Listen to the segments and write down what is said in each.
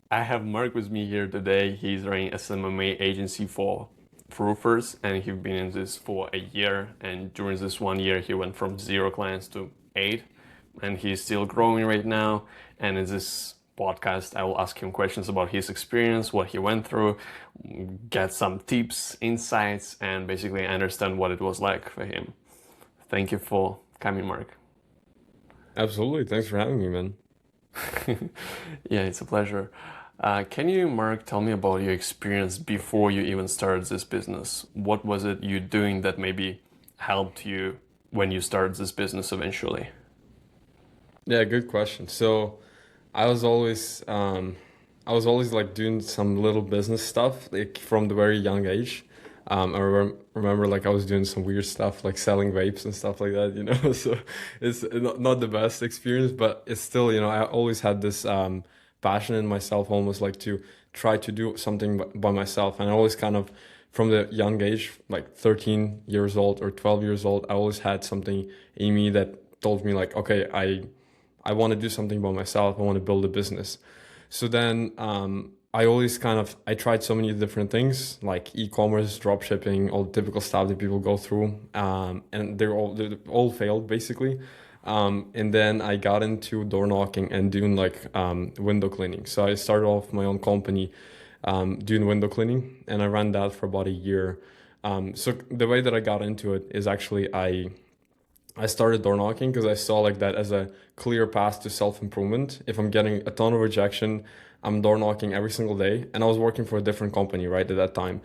I have Mark with me here today. He's running a SMMA agency for roofers, and he's been in this for a year. And during this 1 year, he went from 0 clients to 8, and he's still growing right now. And in this podcast, I will ask him questions about his experience, what he went through, get some tips, insights, and basically understand what it was like for him. Thank you for coming, Mark. Absolutely. Thanks for having me, man. Yeah, it's a pleasure. Can you, Mark, tell me about your experience before you even started this business? What was it you doing that maybe helped you when you started this business eventually? Yeah, good question. So I was always like doing some little business stuff like from the very young age. I remember like I was doing some weird stuff like selling vapes and stuff like that, you know. So it's not the best experience, but it's still, I always had this passion in myself almost like to try to do something by myself. And I always kind of from the young age, like 13 years old or 12 years old, I always had something in me that told me like, okay, I want to do something by myself. I want to build a business. So then I always I tried so many different things like e-commerce, drop shipping, all the typical stuff that people go through, and they all failed basically. And then I got into door knocking and doing like window cleaning. So I started off my own company doing window cleaning, and I ran that for about a year. So the way that I got into it is actually I started door knocking because I saw like that as a clear path to self improvement. If I'm getting a ton of rejection, I'm door knocking every single day, and I was working for a different company right at that time.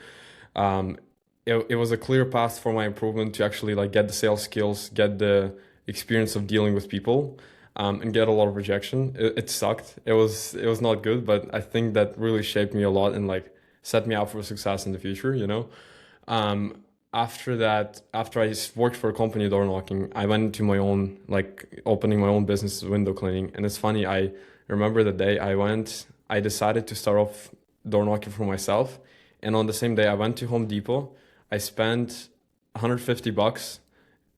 Um, it was a clear path for my improvement to actually like get the sales skills, get the experience of dealing with people, and get a lot of rejection. It sucked. It was not good, but I think that really shaped me a lot and like set me up for success in the future. After that, after worked for a company door knocking, I went into my own, like opening my own business window cleaning. And it's funny, I remember the day I decided to start off door knocking for myself. And on the same day, I went to Home Depot. I spent $150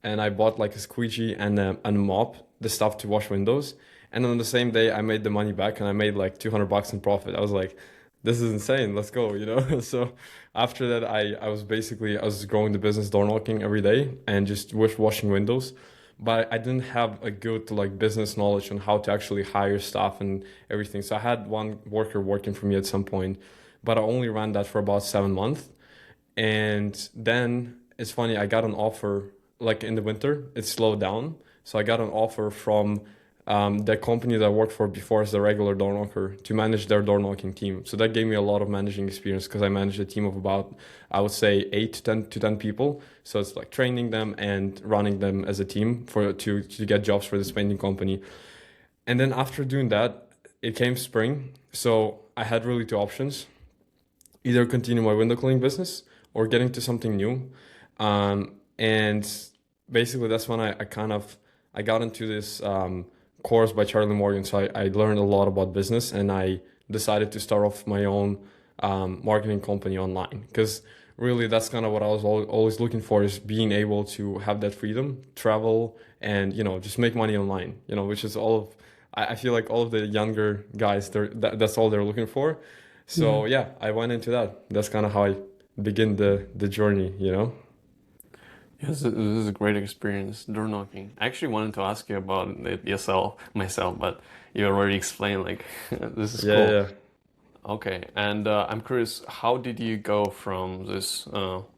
and I bought like a squeegee and a mop, the stuff to wash windows. And on the same day, I made the money back and I made like $200 in profit. I was like, this is insane. Let's go. So after that, I was growing the business door knocking every day and just washing windows. But I didn't have a good like business knowledge on how to actually hire staff and everything. So I had one worker working for me at some point, but I only ran that for about 7 months. And then it's funny, I got an offer like in the winter, it slowed down. So I got an offer from the company that I worked for before as the regular door knocker to manage their door knocking team. So that gave me a lot of managing experience because I managed a team of about, I would say, 8 to 10 people. So it's like training them and running them as a team to get jobs for this painting company. And then after doing that, it came spring. So I had really two options: either continue my window cleaning business or get into something new. And basically, that's when I got into this course by Charlie Morgan. So I learned a lot about business, and I decided to start off my own marketing company online because really that's kind of what I was always looking for, is being able to have that freedom, travel, and just make money online. Which is all of I feel like all of the younger guys, that's all they're looking for. So yeah, I went into that. That's kind of how I begin the journey. Yes, this is a great experience, door knocking. I actually wanted to ask you about it myself, but you already explained, like, this is Yeah, cool. yeah. Okay, and I'm curious, how did you go from this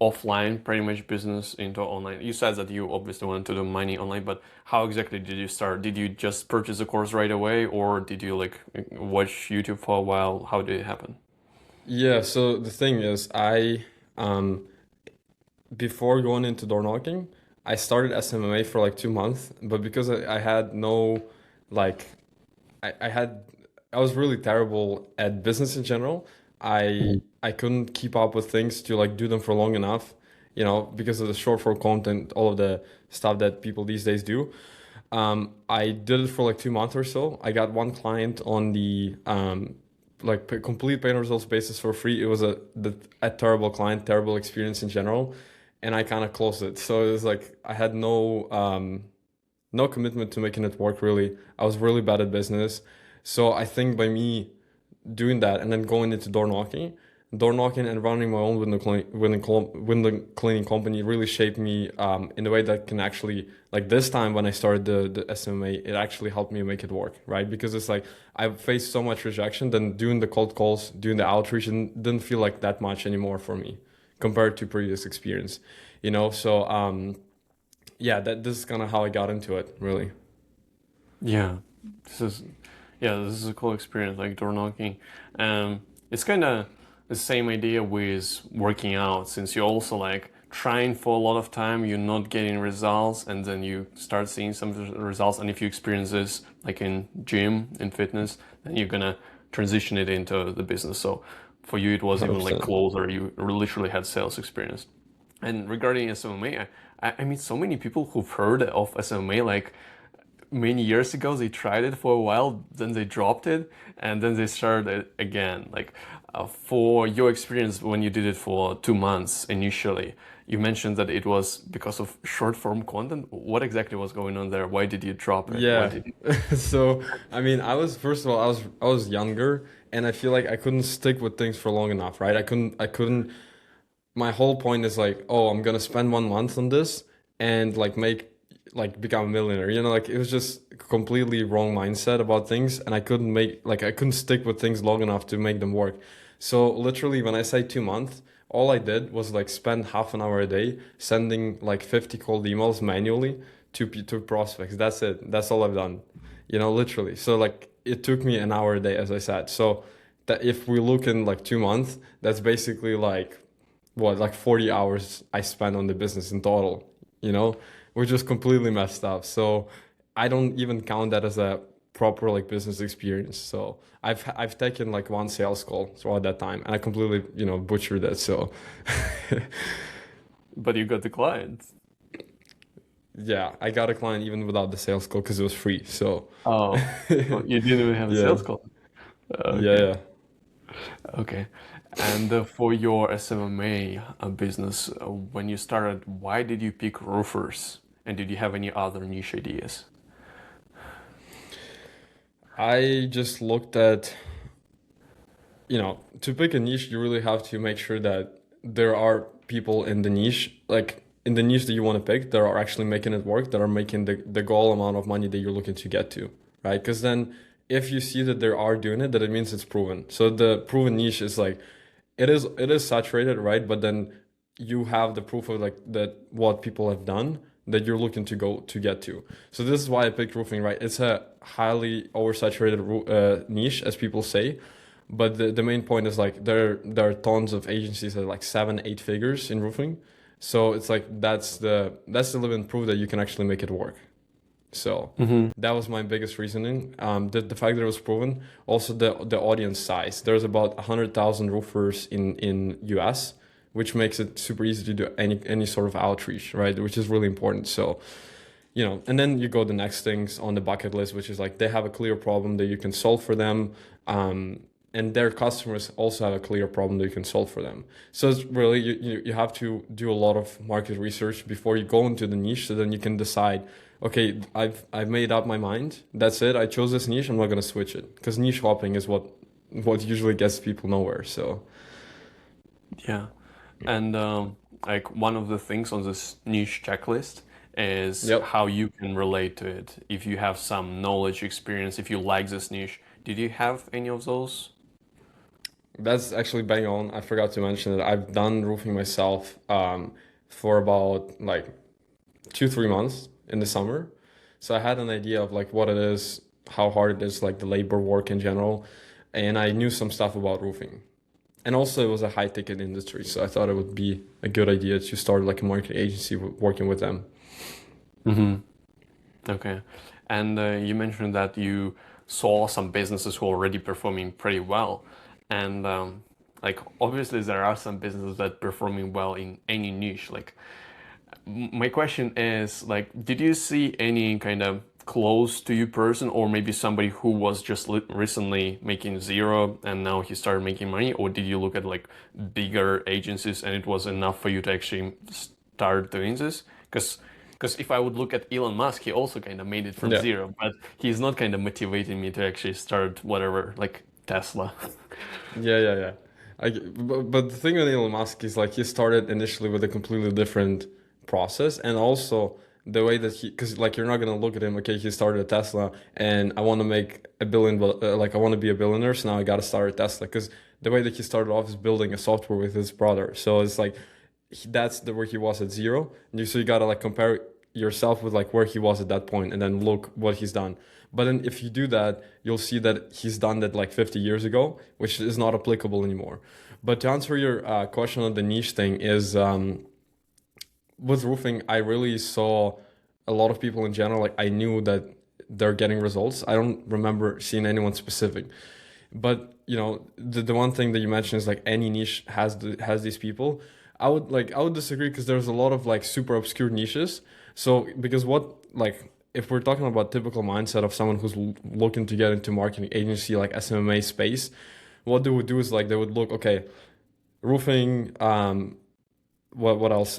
offline pretty much business into online? You said that you obviously wanted to do money online, but how exactly did you start? Did you just purchase a course right away, or did you like watch YouTube for a while? How did it happen? Yeah, so the thing is, um before going into door knocking, I started SMMA for like 2 months, but because I had no like I had I was really terrible at business in general. I couldn't keep up with things to like do them for long enough, because of the short form content, all of the stuff that people these days do. I did it for like 2 months or so. I got one client on the complete paying results basis for free. It was a terrible client, terrible experience in general, and I kind of closed it. So it was like I had no commitment to making it work really. I was really bad at business. So I think by me doing that and then going into door knocking and running my own window cleaning company really shaped me in a way that can actually, like this time when I started the SMMA, it actually helped me make it work, right? Because it's like I faced so much rejection, then doing the cold calls, doing the outreach, and didn't feel like that much anymore for me compared to previous experience, you know? So yeah, this is kind of how I got into it, really. Yeah, this is this is a cool experience, like door knocking. It's kind of the same idea with working out, since you're also like trying for a lot of time, you're not getting results, and then you start seeing some of the results. And if you experience this like in gym, in fitness, then you're gonna transition it into the business. So for you, it was even like 100%. closer. You literally had sales experience. And regarding SMMA, I meet so many people who've heard of SMMA like many years ago. They tried it for a while, then they dropped it, and then they started it again. Like for your experience when you did it for 2 months initially, you mentioned that it was because of short form content. What exactly was going on there? Why did you drop it? Why Yeah. did you? So, I mean, I was first of all, I was younger and I feel like I couldn't stick with things for long enough, right? I couldn't my whole point is like, oh, I'm gonna spend 1 month on this and like make like become a millionaire. You know, like it was just completely wrong mindset about things and I couldn't stick with things long enough to make them work. So literally when I say 2 months, all I did was like spend half an hour a day sending like 50 cold emails manually to prospects. That's it. That's all I've done. You know, literally. So like it took me an hour a day, as I said. So that if we look in like 2 months, that's basically like what, like 40 hours I spent on the business in total, you know, which is completely messed up. So I don't even count that as a proper like business experience. So I've taken like one sales call throughout that time and I completely, you know, butchered it. So But you got the client. yeah, I got a client even without the sales call because it was free. So Oh, well, you didn't even have a yeah, sales call. yeah, Okay, yeah. okay. And for your SMMA business, when you started, why did you pick roofers? And did you have any other niche ideas? I just looked at, you know, to pick a niche, you really have to make sure that there are people in the niche, like in the niche that you want to pick, that are actually making it work, that are making the goal amount of money that you're looking to get to, right? Because then if you see that they are doing it, that it means it's proven. So the proven niche is like it is saturated, right? But then you have the proof of like that what people have done that you're looking to go to get to. So this is why I picked roofing, right? It's a highly oversaturated niche, as people say, but the main point is like there are tons of agencies that are like 7, 8 figures in roofing. So it's like that's the living proof that you can actually make it work. So Hmm. that was my biggest reasoning. The fact that it was proven, also the audience size. There's about 100,000 roofers in US, which makes it super easy to do any sort of outreach, right? Which is really important. So you know, and then you go the next things on the bucket list, which is like they have a clear problem that you can solve for them, and their customers also have a clear problem that you can solve for them. So it's really you have to do a lot of market research before you go into the niche, so then you can decide, okay, I've made up my mind. That's it. I chose this niche. I'm not gonna switch it because niche hopping is what usually gets people nowhere. So Yeah. And like one of the things on this niche checklist is yep. how you can relate to it. If you have some knowledge, experience, if you like this niche, did you have any of those? That's actually bang on. I forgot to mention that I've done roofing myself for about like 2, 3 months in the summer. So I had an idea of like what it is, how hard it is, like the labor work in general, and I knew some stuff about roofing. And also it was a high ticket industry, so I thought it would be a good idea to start like a marketing agency working with them. Hmm. Okay. And you mentioned that you saw some businesses who are already performing pretty well. And like obviously there are some businesses that performing well in any niche. Like my question is like, did you see any kind of close to you person, or maybe somebody who was just recently making zero and now he started making money, or did you look at like bigger agencies and it was enough for you to actually start doing this? Because if I would look at Elon Musk, he also kind of made it from Yeah. zero, but he's not kind of motivating me to actually start whatever. Like Tesla. Yeah, yeah, yeah. But the thing with Elon Musk is like he started initially with a completely different process, and also the way that because like you're not gonna look at him, okay, he started a Tesla, and I want to make a billion, like I want to be a billionaire, so now I gotta start a Tesla. Because the way that he started off is building a software with his brother, so it's like that's the where he was at zero, and so you gotta like compare yourself with like where he was at that point, and then look what he's done. But then if you do that, you'll see that he's done that like 50 years ago, which is not applicable anymore. But to answer your question on the niche thing is with roofing, I really saw a lot of people in general. Like I knew that they're getting results. I don't remember seeing anyone specific. But you know, the one thing that you mentioned is like any niche has these people. I would disagree because there's a lot of like super obscure niches. So because what like if we're talking about typical mindset of someone who's looking to get into marketing agency like SMMA space, what they would do is like they would look, okay, roofing, what else?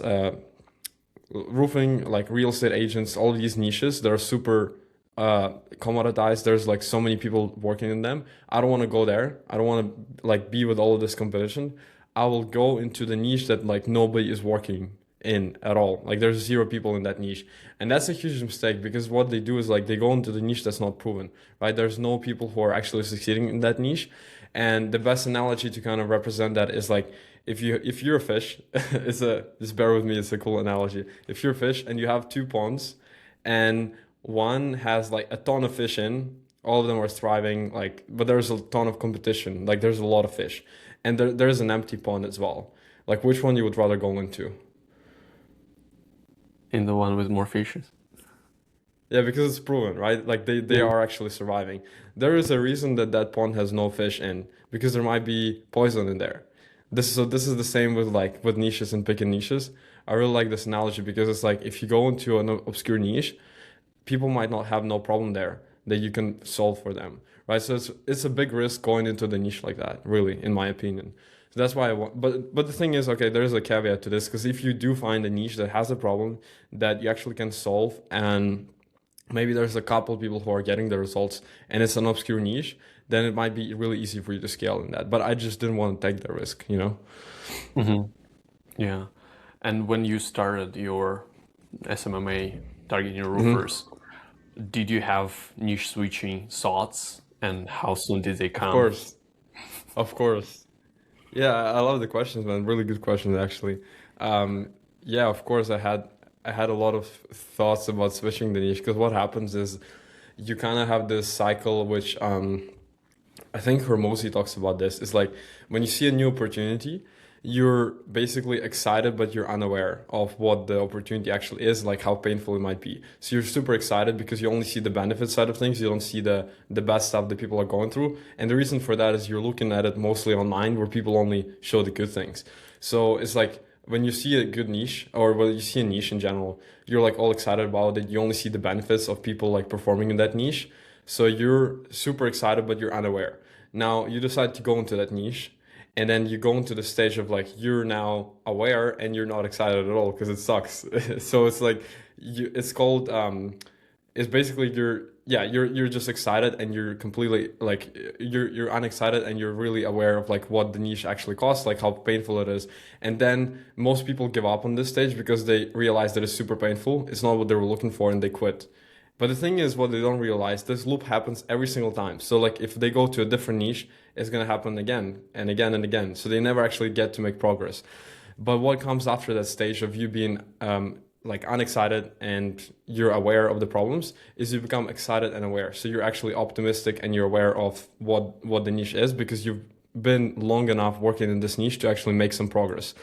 Roofing, like real estate agents, all these niches that are super commoditized. There's like so many people working in them. I don't want to go there. I don't want to like be with all of this competition. I will go into the niche that like nobody is working in at all. Like there's zero people in that niche. And that's a huge mistake because what they do is like they go into the niche that's not proven, right? There's no people who are actually succeeding in that niche. And the best analogy to kind of represent that is like if you're a fish, just bear with me, it's a cool analogy. If you're a fish and you have two ponds and one has like a ton of fish in, all of them are thriving, like but there's a ton of competition, like there's a lot of fish. And there's an empty pond as well. Like which one you would rather go into? In the one with more fishes. Yeah, because it's proven, right? Like they Yeah. are actually surviving. There is a reason that that pond has no fish in because there might be poison in there. This is the same with like with niches and picking niches. I really like this analogy because it's like if you go into an obscure niche, people might not have no problem there that you can solve for them, right? So it's a big risk going into the niche like that, really, in my opinion. So that's why I want. But the thing is, okay, there is a caveat to this because if you do find a niche that has a problem that you actually can solve and maybe there's a couple of people who are getting the results and it's an obscure niche, then it might be really easy for you to scale in that. But I just didn't want to take the risk, you know? Hmm. Yeah. And when you started your SMMA targeting Hmm. roofers, did you have niche switching thoughts and how soon did they Of come? course. Of course. Yeah, I love the questions, man. Really good questions, actually. Um, yeah, of course, I had a lot of thoughts about switching the niche because what happens is you kind of have this cycle, which I think Hormozy talks about this. It's like when you see a new opportunity, you're basically excited, but you're unaware of what the opportunity actually is, like how painful it might be. So you're super excited because you only see the benefit side of things. You don't see the bad stuff that people are going through. And the reason for that is you're looking at it mostly online where people only show the good things. So it's like when you see a good niche or when you see a niche in general, you're like all excited about it. You only see the benefits of people like performing in that niche. So you're super excited, but you're unaware. Now you decide to go into that niche, and then you go into the stage of like you're now aware and you're not excited at all because it sucks. So it's like it's called it's basically you're just excited and you're completely like you're unexcited and you're really aware of like what the niche actually costs, like how painful it is. And then most people give up on this stage because they realize that it's super painful, it's not what they were looking for, and they quit. But the thing is, what they don't realize, this loop happens every single time. So like if they go to a different niche, it's gonna happen again and again and again. So they never actually get to make progress. But what comes after that stage of you being like unexcited and you're aware of the problems is you become excited and aware. So you're actually optimistic and you're aware of what the niche is because you've been long enough working in this niche to actually make some progress.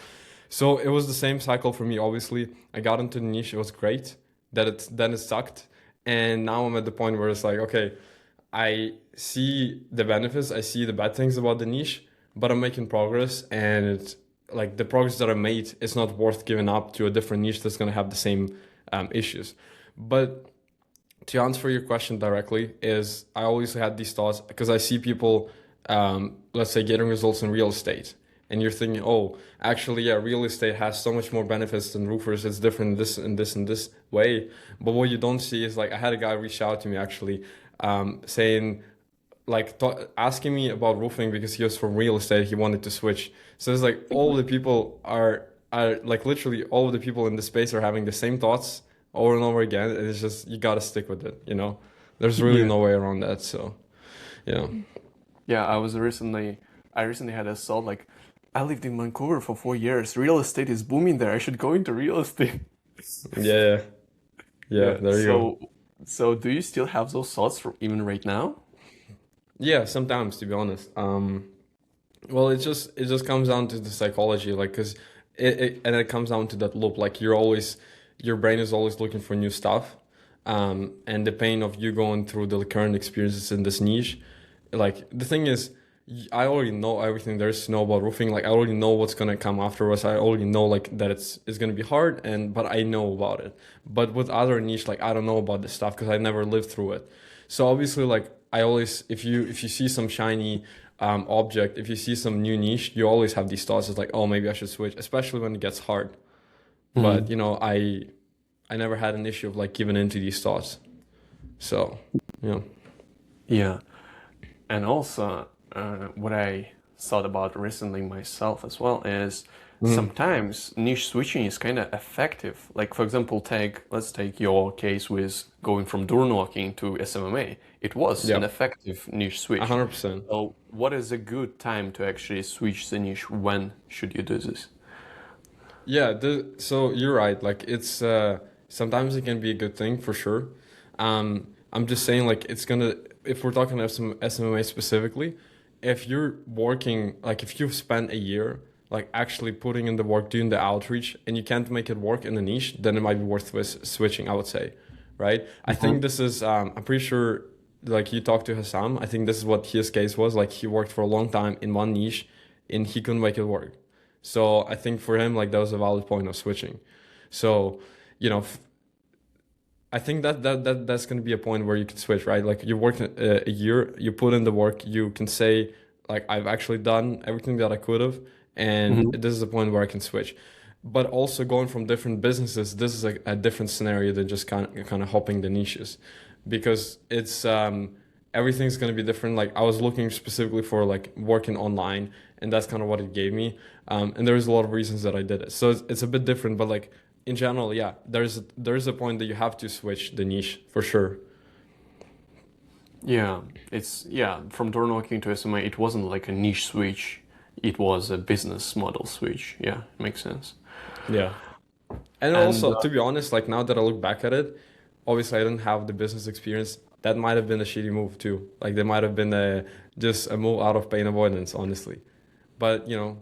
So it was the same cycle for me. Obviously, I got into the niche. It was great. Then it sucked, and now I'm at the point where it's like, okay, I see the benefits, I see the bad things about the niche, but I'm making progress, and it's like the progress that I made is not worth giving up to a different niche that's gonna have the same issues. But to answer your question directly, is I always had these thoughts because I see people, let's say, getting results in real estate, and you're thinking, oh, actually, yeah, real estate has so much more benefits than roofers. It's different in this and this and this way. But what you don't see is like I had a guy reach out to me actually, saying like asking me about roofing because he was from real estate. He wanted to switch. So it's like all the people are like literally all of the people in the space are having the same thoughts over and over again. And it's just you gotta stick with it, you know. There's really Yeah. no way around that. So yeah, Yeah, I recently had a thought like, I lived in Vancouver for 4 years. Real estate is booming there. I should go into real estate. yeah, yeah. Yeah. There you go. So do you still have those thoughts from even right now? Yeah, sometimes to be honest. Well, it just comes down to the psychology, like, cause and it comes down to that loop. Like your brain is always looking for new stuff, and the pain of you going through the current experiences in this niche. Like the thing is, I already know everything there is to know about roofing. Like I already know what's gonna come afterwards. I already know like that it's gonna be hard, and but I know about it. But with other niche, like I don't know about this stuff because I never lived through it. So obviously, like I always, if you see some shiny object, if you see some new niche, you always have these thoughts. It's like, oh, maybe I should switch, especially when it gets hard. But Mhm. you know, I never had an issue of like giving into these thoughts. So yeah. Yeah. And also, what I thought about recently myself as well is Mhm. sometimes niche switching is kind of effective. Like, for example, let's take your case with going from door knocking to SMMA. It was Yeah, an effective niche a switch. hundred percent. So, what is a good time to actually switch the niche? When should you do this? Yeah, so you're right. Like it's sometimes it can be a good thing for sure. I'm just saying like it's gonna if we're talking about some SMMA specifically, if you're working like if you've spent a year like actually putting in the work, doing the outreach, and you can't make it work in the niche, then it might be worth switching, I would say, right? I think Mhm. this is I'm pretty sure like you talked to Hassam. I think this is what his case was. Like he worked for a long time in one niche, and he couldn't make it work. So I think for him, like that was a valid point of switching. So, you know, I think that's going to be a point where you can switch, right? Like you work a year, you put in the work, you can say like I've actually done everything that I could have, and Mhm. this is the point where I can switch. But also going from different businesses, this is a different scenario than just kind of hopping the niches, because it's everything's going to be different. Like I was looking specifically for like working online, and that's kind of what it gave me. And there's a lot of reasons that I did it. So it's a bit different, but like in general, yeah, there's a point that you have to switch the niche for sure. Yeah, from door knocking to SMA, it wasn't like a niche switch. It was a business model switch. Yeah, makes sense. Yeah. And And also, to be honest, like now that I look back at it, obviously I didn't have the business experience. That might have been a shitty move too. Like there might have been a just a move out of pain avoidance, honestly. But you know,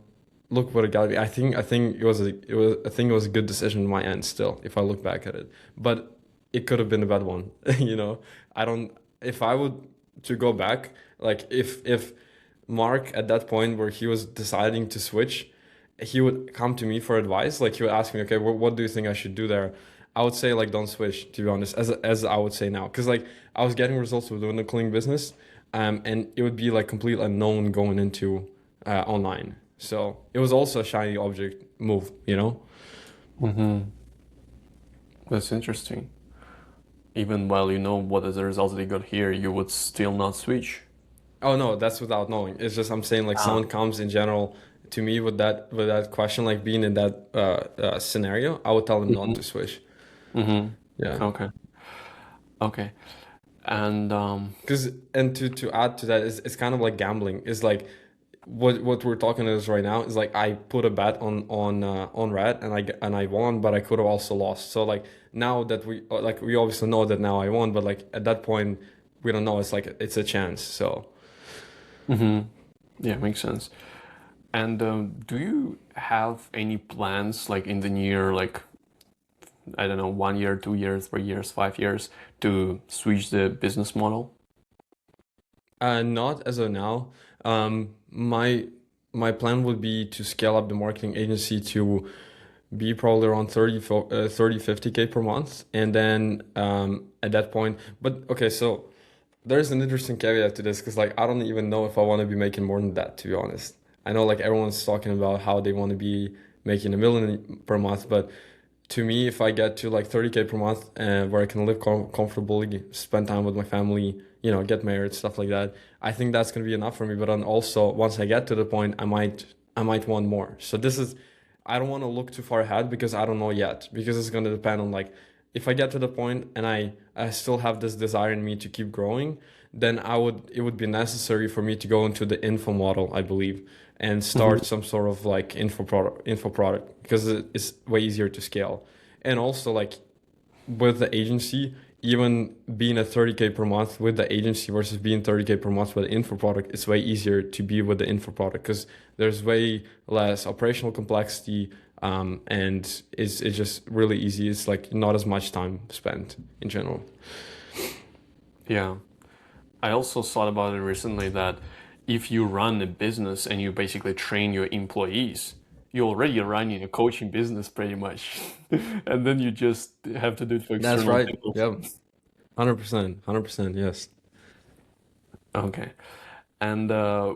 look what it got me. I think it was a good decision on my end still, if I look back at it. But it could have been a bad one. You know, I don't. If I would to go back, like if Mark at that point where he was deciding to switch, he would come to me for advice. Like he would ask me, okay, what do you think I should do there? I would say like don't switch, to be honest, as I would say now, because like I was getting results with doing the cleaning business, and it would be like complete unknown going into online. So it was also a shiny object move, you know? hmm that's interesting. Even while you know what is the results that you got here, you would still not switch. Oh no, that's without knowing. It's just I'm saying like Ah. someone comes in general to me with that question, like being in that scenario, I would tell them not hmm to switch. hmm Yeah. Okay. Okay. And Because and to add to that, it's kind of like gambling. It's like what we're talking is right now is like I put a bet on red and I won, but I could have also lost. So like now that we obviously know that now I won, but like at that point we don't know. It's like it's a chance. So hmm yeah, makes sense. And do you have any plans like in the near, like, I don't know, 1 year, 2 years, 3 years, 5 years to switch the business model? not as of now. My plan would be to scale up the marketing agency to be probably around 50K per month, and then at that point. But okay, so there's an interesting caveat to this because like I don't even know if I want to be making more than that, to be honest. I know like everyone's talking about how they want to be making 1 million per month, but to me, if I get to like 30K per month, where I can live comfortably, spend time with my family, get married, stuff like that, I think that's gonna be enough for me. But then also, once I get to the point, I might want more. So this is, I don't want to look too far ahead because I don't know yet, because it's gonna depend on like, if I get to the point and I still have this desire in me to keep growing, then it would be necessary for me to go into the info model, I believe, and Hmm. start some sort of like info product, because it's way easier to scale. And also like with the agency, even being at 30K per month with the agency versus being 30K per month with the info product, it's way easier to be with the info product because there's way less operational complexity, and it's just really easy. It's like not as much time spent in general. Yeah. I also thought about it recently that if you run a business and you basically train your employees, you're already running a coaching business pretty much. And then you just have to do it for That's external right. people. Yep. 100%. 100%. Yes. Okay. And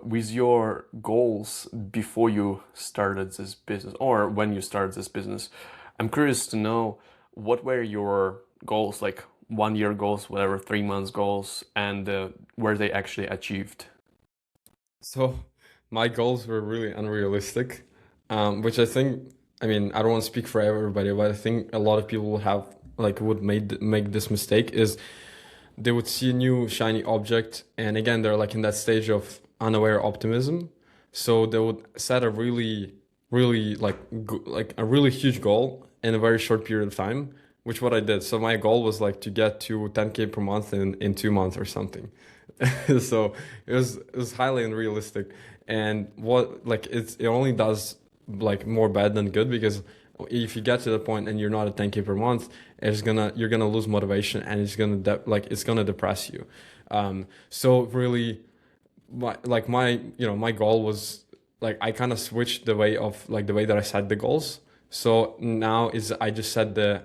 with your goals before you started this business or when you started this business, I'm curious to know what were your goals, like 1 year goals, whatever, 3 months goals, and were they actually achieved? So my goals were really unrealistic, which I think, I mean, I don't want to speak for everybody, but I think a lot of people would have like would make this mistake is they would see a new shiny object, and again, they're like in that stage of unaware optimism. So they would set a really like like a really huge goal in a very short period of time, which what I did. So my goal was like to get to 10K per month in 2 months or something. So it was highly unrealistic, and what like it only does like more bad than good, because if you get to the point and you're not at 10K per month, you're gonna lose motivation, and it's gonna depress you. So really, my goal was like I kind of switched the way of like the way that I set the goals. So now is I just set the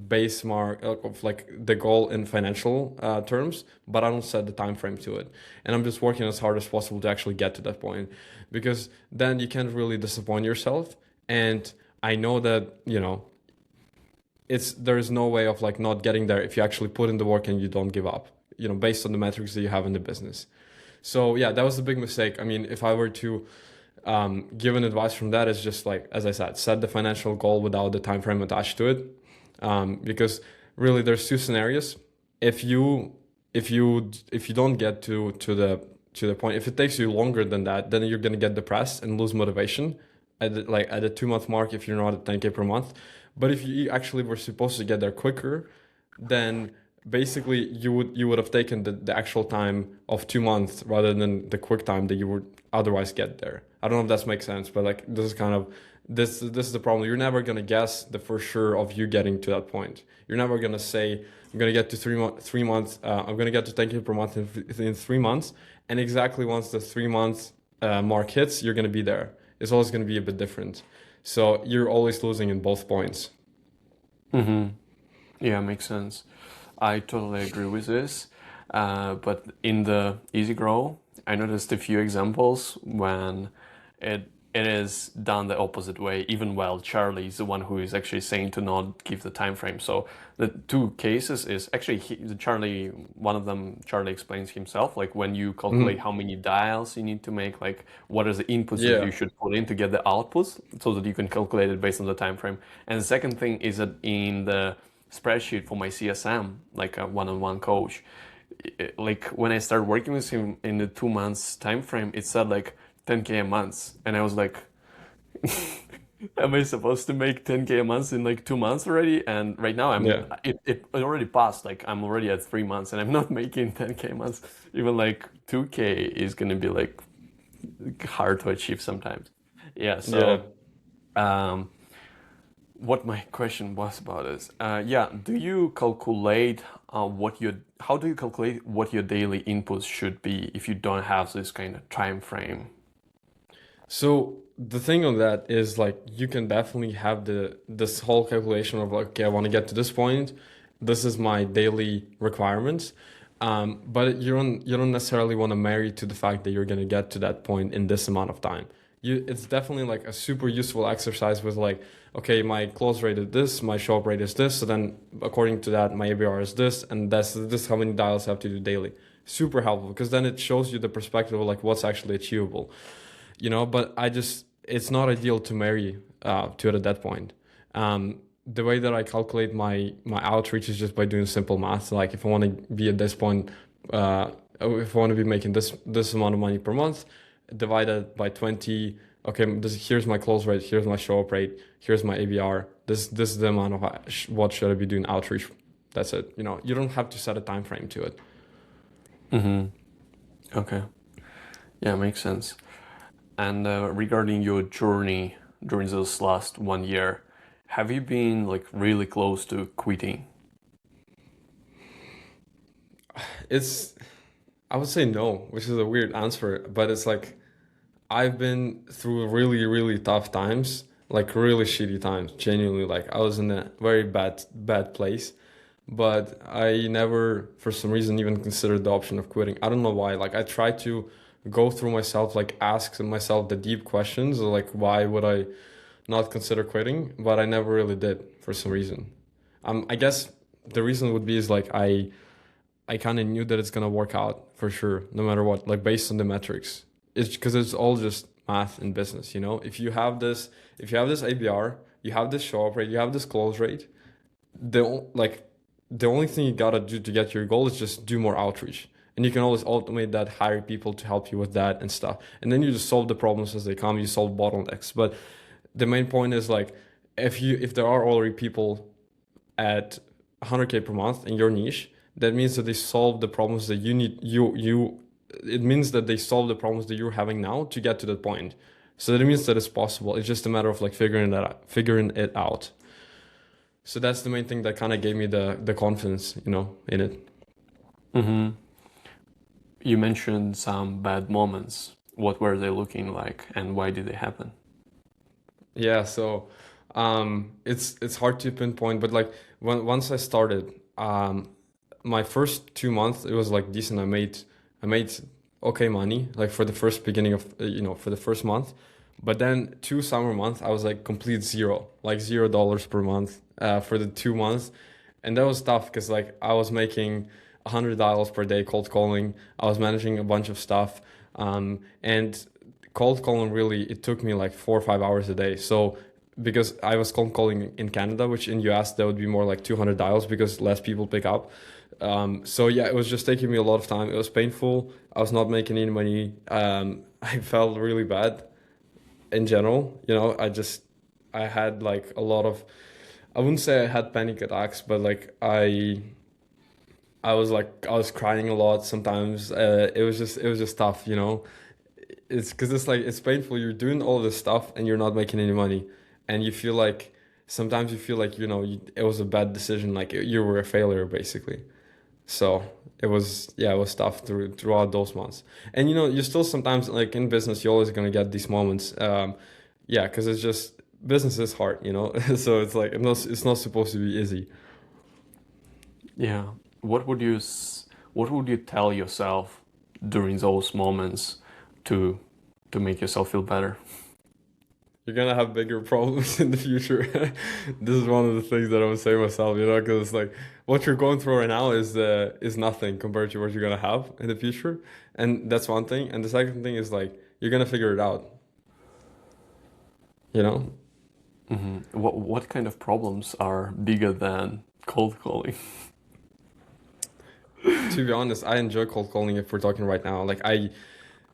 base mark of like the goal in financial terms, but I don't set the time frame to it, and I'm just working as hard as possible to actually get to that point, because then you can't really disappoint yourself. And I know that there is no way of like not getting there if you actually put in the work and you don't give up, based on the metrics that you have in the business. So yeah, that was a big mistake. I mean, if I were to give an advice from that, is just like, as I said, set the financial goal without the time frame attached to it, because really there's two scenarios. If you don't get to the point, if it takes you longer than that, then you're gonna get depressed and lose motivation at the 2 month mark if you're not at 10K per month. But if you actually were supposed to get there quicker, then basically you would have taken the actual time of 2 months rather than the quick time that you would otherwise get there. I don't know if that makes sense, but like this is kind of this is the problem. You're never gonna guess the for sure of you getting to that point. You're never gonna say I'm gonna get to 3 months. I'm gonna get to 10K per month in 3 months, and exactly once the 3 months mark hits, you're gonna be there. It's always gonna be a bit different. So you're always losing in both points. Hmm. Yeah, makes sense. I totally agree with this. But in the easy grow, I noticed a few examples when it is done the opposite way, even while Charlie is the one who is actually saying to not give the time frame. So the two cases is actually Charlie, one of them, Charlie explains himself, like when you calculate Mhm. how many dials you need to make, like what are the inputs that you Yeah. should put in to get the outputs so that you can calculate it based on the time frame. And the second thing is that in the spreadsheet for my CSM, like a one-on-one coach, like when I started working with him in the 2 months time frame, it said like 10K a month, and I was like, am I supposed to make 10K a month in like 2 months already? And right now Yeah. it already passed. Like I'm already at 3 months, and I'm not making 10K a month. Even like 2K is gonna be like hard to achieve sometimes. Yeah. Yeah. So um, what my question was about is, yeah, do you calculate how do you calculate what your daily inputs should be if you don't have this kind of time frame? So the thing on that is like you can definitely have this whole calculation of like, okay, I want to get to this point. This is my daily requirements. But you don't necessarily want to marry to the fact that you're gonna get to that point in this amount of time. it's definitely like a super useful exercise with like, okay, my close rate is this, my show up rate is this, so then according to that, my ABR is this, and that's this how many dials I have to do daily. Super helpful because then it shows you the perspective of like what's actually achievable, you know. But it's not ideal to marry to it at that point. The way that I calculate my outreach is just by doing simple math. Like if I want to be at this point, if I want to be making this amount of money per month, divided by 20. Okay, here's my close rate, here's my show up rate, here's my ABR. This is the amount of what should I be doing outreach. That's it. You know, you don't have to set a time frame to it. Okay. Yeah, makes sense. And regarding your journey during this last 1 year, have you been like really close to quitting? It's I would say no, which is a weird answer, but it's like I've been through really, really tough times, like really shitty times, genuinely. Like I was in a very bad place, but I never, for some reason, even considered the option of quitting. I don't know why. Like I tried to go through myself, like ask myself the deep questions, like why would I not consider quitting? But I never really did for some reason. I guess the reason would be is like I kind of knew that it's gonna work out for sure, no matter what. Like based on the metrics, it's because it's all just math in business. You know, if you have this ABR, you have this show up rate, you have this close rate. Like the only thing you gotta do to get your goal is just do more outreach, and you can always automate that, hire people to help you with that and stuff, and then you just solve the problems as they come. You solve bottlenecks, but the main point is like if there are already people at 100K per month in your niche, that means that they solve the problems that you need. It means that they solve the problems that you're having now to get to that point. So that means that it's possible. It's just a matter of like figuring it out. So that's the main thing that kind of gave me the confidence, you know, in it. Mm-hmm. You mentioned some bad moments. What were they looking like, and why did they happen? Yeah, so it's hard to pinpoint, but like once I started, my first 2 months it was like decent. I made okay money like for the first beginning of for the first month, but then 2 summer months I was like complete zero, like $0 per month for the 2 months, and that was tough because like I was making $100 per day cold calling. I was managing a bunch of stuff, and cold calling really it took me like 4 or 5 hours a day. So because I was cold calling in Canada, which in US that would be more like 200 dials because less people pick up. So yeah, it was just taking me a lot of time. It was painful. I was not making any money. I felt really bad in general. You know, I had like a lot of, I wouldn't say I had panic attacks, but like I was crying a lot sometimes. It was just tough, you know. It's because it's like it's painful. You're doing all this stuff and you're not making any money, and you feel like sometimes you feel like it was a bad decision, like you were a failure basically. So it was tough throughout those months. And you still sometimes like in business, you're always gonna get these moments. Yeah, because it's just business is hard, you know. So it's like it's not supposed to be easy. Yeah. What would what would you tell yourself during those moments to make yourself feel better? You're gonna have bigger problems in the future. This is one of the things that I would say myself, because it's like what you're going through right now is nothing compared to what you're gonna have in the future, and that's one thing. And the second thing is like you're gonna figure it out, you know. What kind of problems are bigger than cold calling? To be honest, I enjoy cold calling if we're talking right now.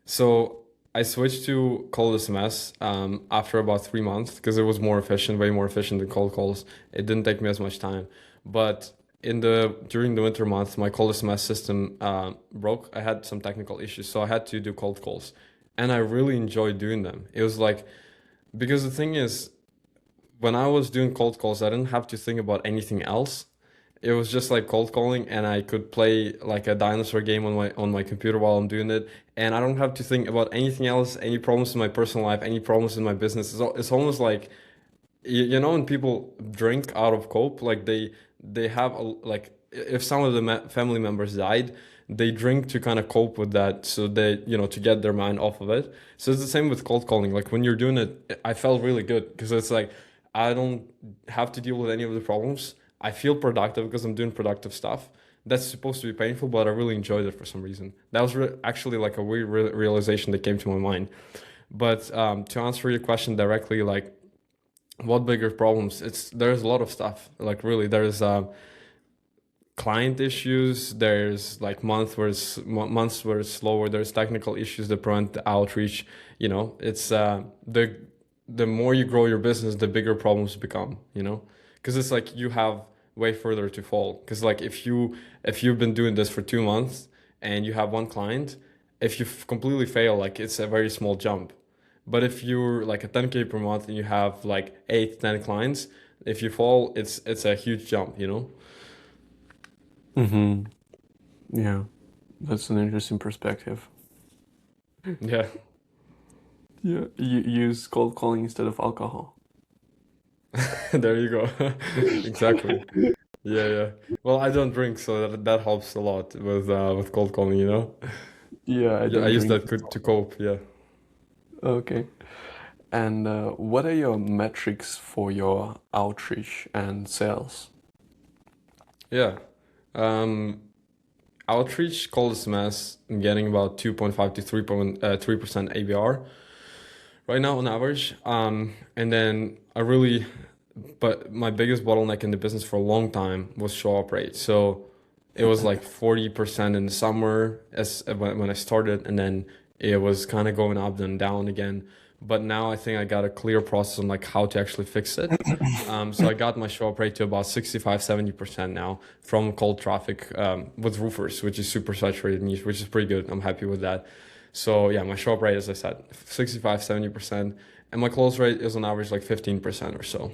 So I switched to cold SMS after about 3 months because it was more efficient, way more efficient than cold calls. It didn't take me as much time. But during the winter months, my cold SMS system broke. I had some technical issues, so I had to do cold calls, and I really enjoyed doing them. It was like because the thing is, when I was doing cold calls, I didn't have to think about anything else. It was just like cold calling, and I could play like a dinosaur game on my computer while I'm doing it, and I don't have to think about anything else, any problems in my personal life, any problems in my business. It's almost like when people drink out of cope, like they have like if some of the family members died, they drink to kind of cope with that, so they, to get their mind off of it. So it's the same with cold calling. Like when you're doing it, I felt really good because it's like I don't have to deal with any of the problems. I feel productive because I'm doing productive stuff. That's supposed to be painful, but I really enjoyed it for some reason. That was actually like a weird realization that came to my mind. But to answer your question directly, like what bigger problems? There's a lot of stuff. Like really, there's client issues. There's like months where it's slower. There's technical issues that prevent the outreach. It's the more you grow your business, the bigger problems become. Because it's like you have way further to fall. Because like if you've been doing this for 2 months and you have one client, if you completely fail, like it's a very small jump. But if you're like a 10K per month and you have like 8, 10 clients, if you fall, it's a huge jump. Mm-hmm. Yeah, that's an interesting perspective. Yeah. Yeah, you use cold calling instead of alcohol. There you go. Exactly. Yeah, yeah. Well, I don't drink, so that helps a lot with cold calling. Yeah, I Yeah, I don't use drink. that to cope. Yeah. Okay. And what are your metrics for your outreach and sales? Yeah. Um, Outreach cold SMS, I'm getting about 2.5 to 3% ABR right now on average. And then but my biggest bottleneck in the business for a long time was show up rate. So it was like 40% in the summer as when I started, and then it was kind of going up and down again. But now I think I got a clear process on like how to actually fix it. So I got my show up rate to about 65-70% now from cold traffic with roofers, which is super saturated niche, which is pretty good. I'm happy with that. So yeah, my show up rate, as I said, 65-70%, and my close rate is on average like 15% or so.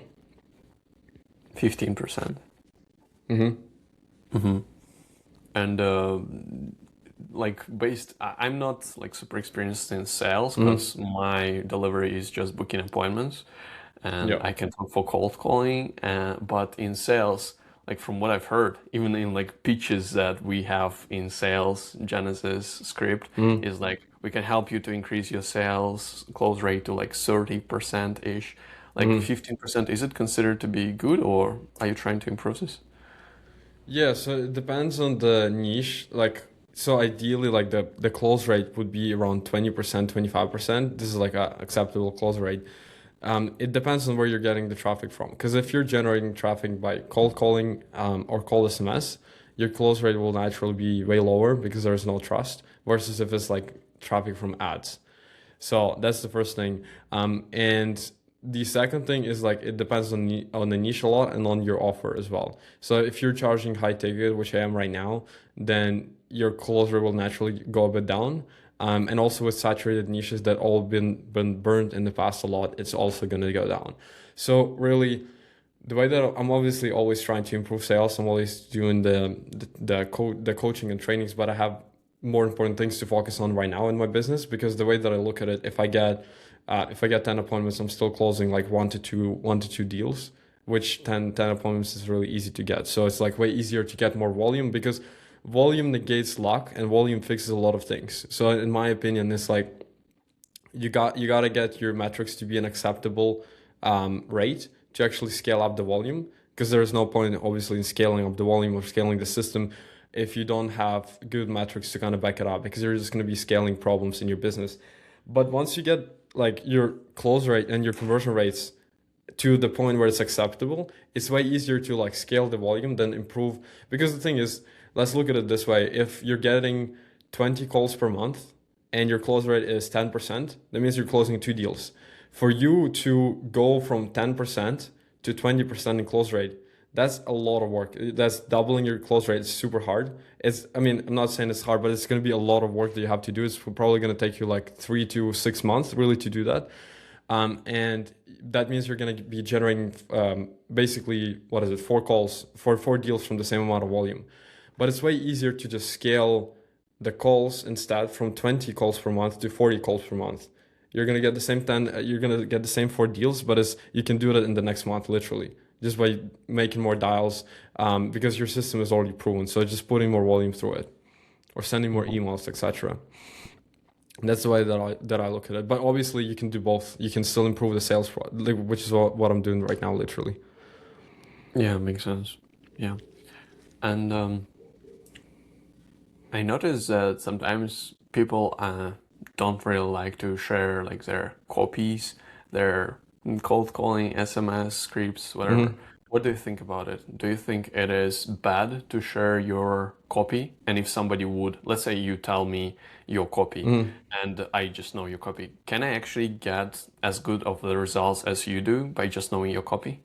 15%. Mm-hmm. Mm-hmm. And I'm not like super experienced in sales Mm-hmm. because my delivery is just booking appointments, and Yeah. I can talk for cold calling. But in sales, like from what I've heard, even in like pitches that we have in sales, Genesis script Mm-hmm. is like we can help you to increase your sales close rate to like 30% ish. Like Mm-hmm. 15%, is it considered to be good, or are you trying to improve this? Yeah, so it depends on the niche. Like, so ideally, like the close rate would be around 20%, 25%. This is like a acceptable close rate. It depends on where you're getting the traffic from. Because if you're generating traffic by cold calling or cold SMS, your close rate will naturally be way lower because there's no trust. Versus if it's like traffic from ads. So that's the first thing. And the second thing is like it depends on the niche a lot and on your offer as well. So if you're charging high ticket, which I am right now, then your close rate will naturally go a bit down. And also with saturated niches that all been burned in the past a lot, it's also going to go down. So really, the way that I'm obviously always trying to improve sales, I'm always doing the coaching and trainings, but I have more important things to focus on right now in my business because the way that I look at it, if I get 10 appointments, I'm still closing like one to two deals, which 10 appointments is really easy to get. So it's like way easier to get more volume because volume negates luck and volume fixes a lot of things. So in my opinion, it's like you gotta get your metrics to be an acceptable rate to actually scale up the volume because there is no point obviously in scaling up the volume or scaling the system if you don't have good metrics to kind of back it up because you're just going to be scaling problems in your business. But once you get like your close rate and your conversion rates to the point where it's acceptable, it's way easier to like scale the volume than improve. Because the thing is, let's look at it this way. If you're getting 20 calls per month and your close rate is 10%, that means you're closing two deals. For you to go from 10% to 20% in close rate, that's a lot of work. That's doubling your close rate. It's super hard. I mean, I'm not saying it's hard, but it's going to be a lot of work that you have to do. It's probably going to take you like 3 to 6 months really to do that. And that means you're going to be generating basically, what is it, 4 calls for 4 deals from the same amount of volume. But it's way easier to just scale the calls instead from 20 calls per month to 40 calls per month. You're going to get the same 10, you're going to get the same 4 deals, but you can do that in the next month, literally, just by making more dials because your system is already proven. So just putting more volume through it. or sending more emails, etc. That's the way that I look at it. But obviously, you can do both. You can still improve the sales, which is what I'm doing right now, literally. Yeah, makes sense. Yeah. And I notice that sometimes people don't really like to share like their copies, their cold calling, SMS scripts, whatever. Hmm. What do you think about it? Do you think it is bad to share your copy? And if somebody would, let's say you tell me your copy Hmm. and I just know your copy, can I actually get as good of the results as you do by just knowing your copy?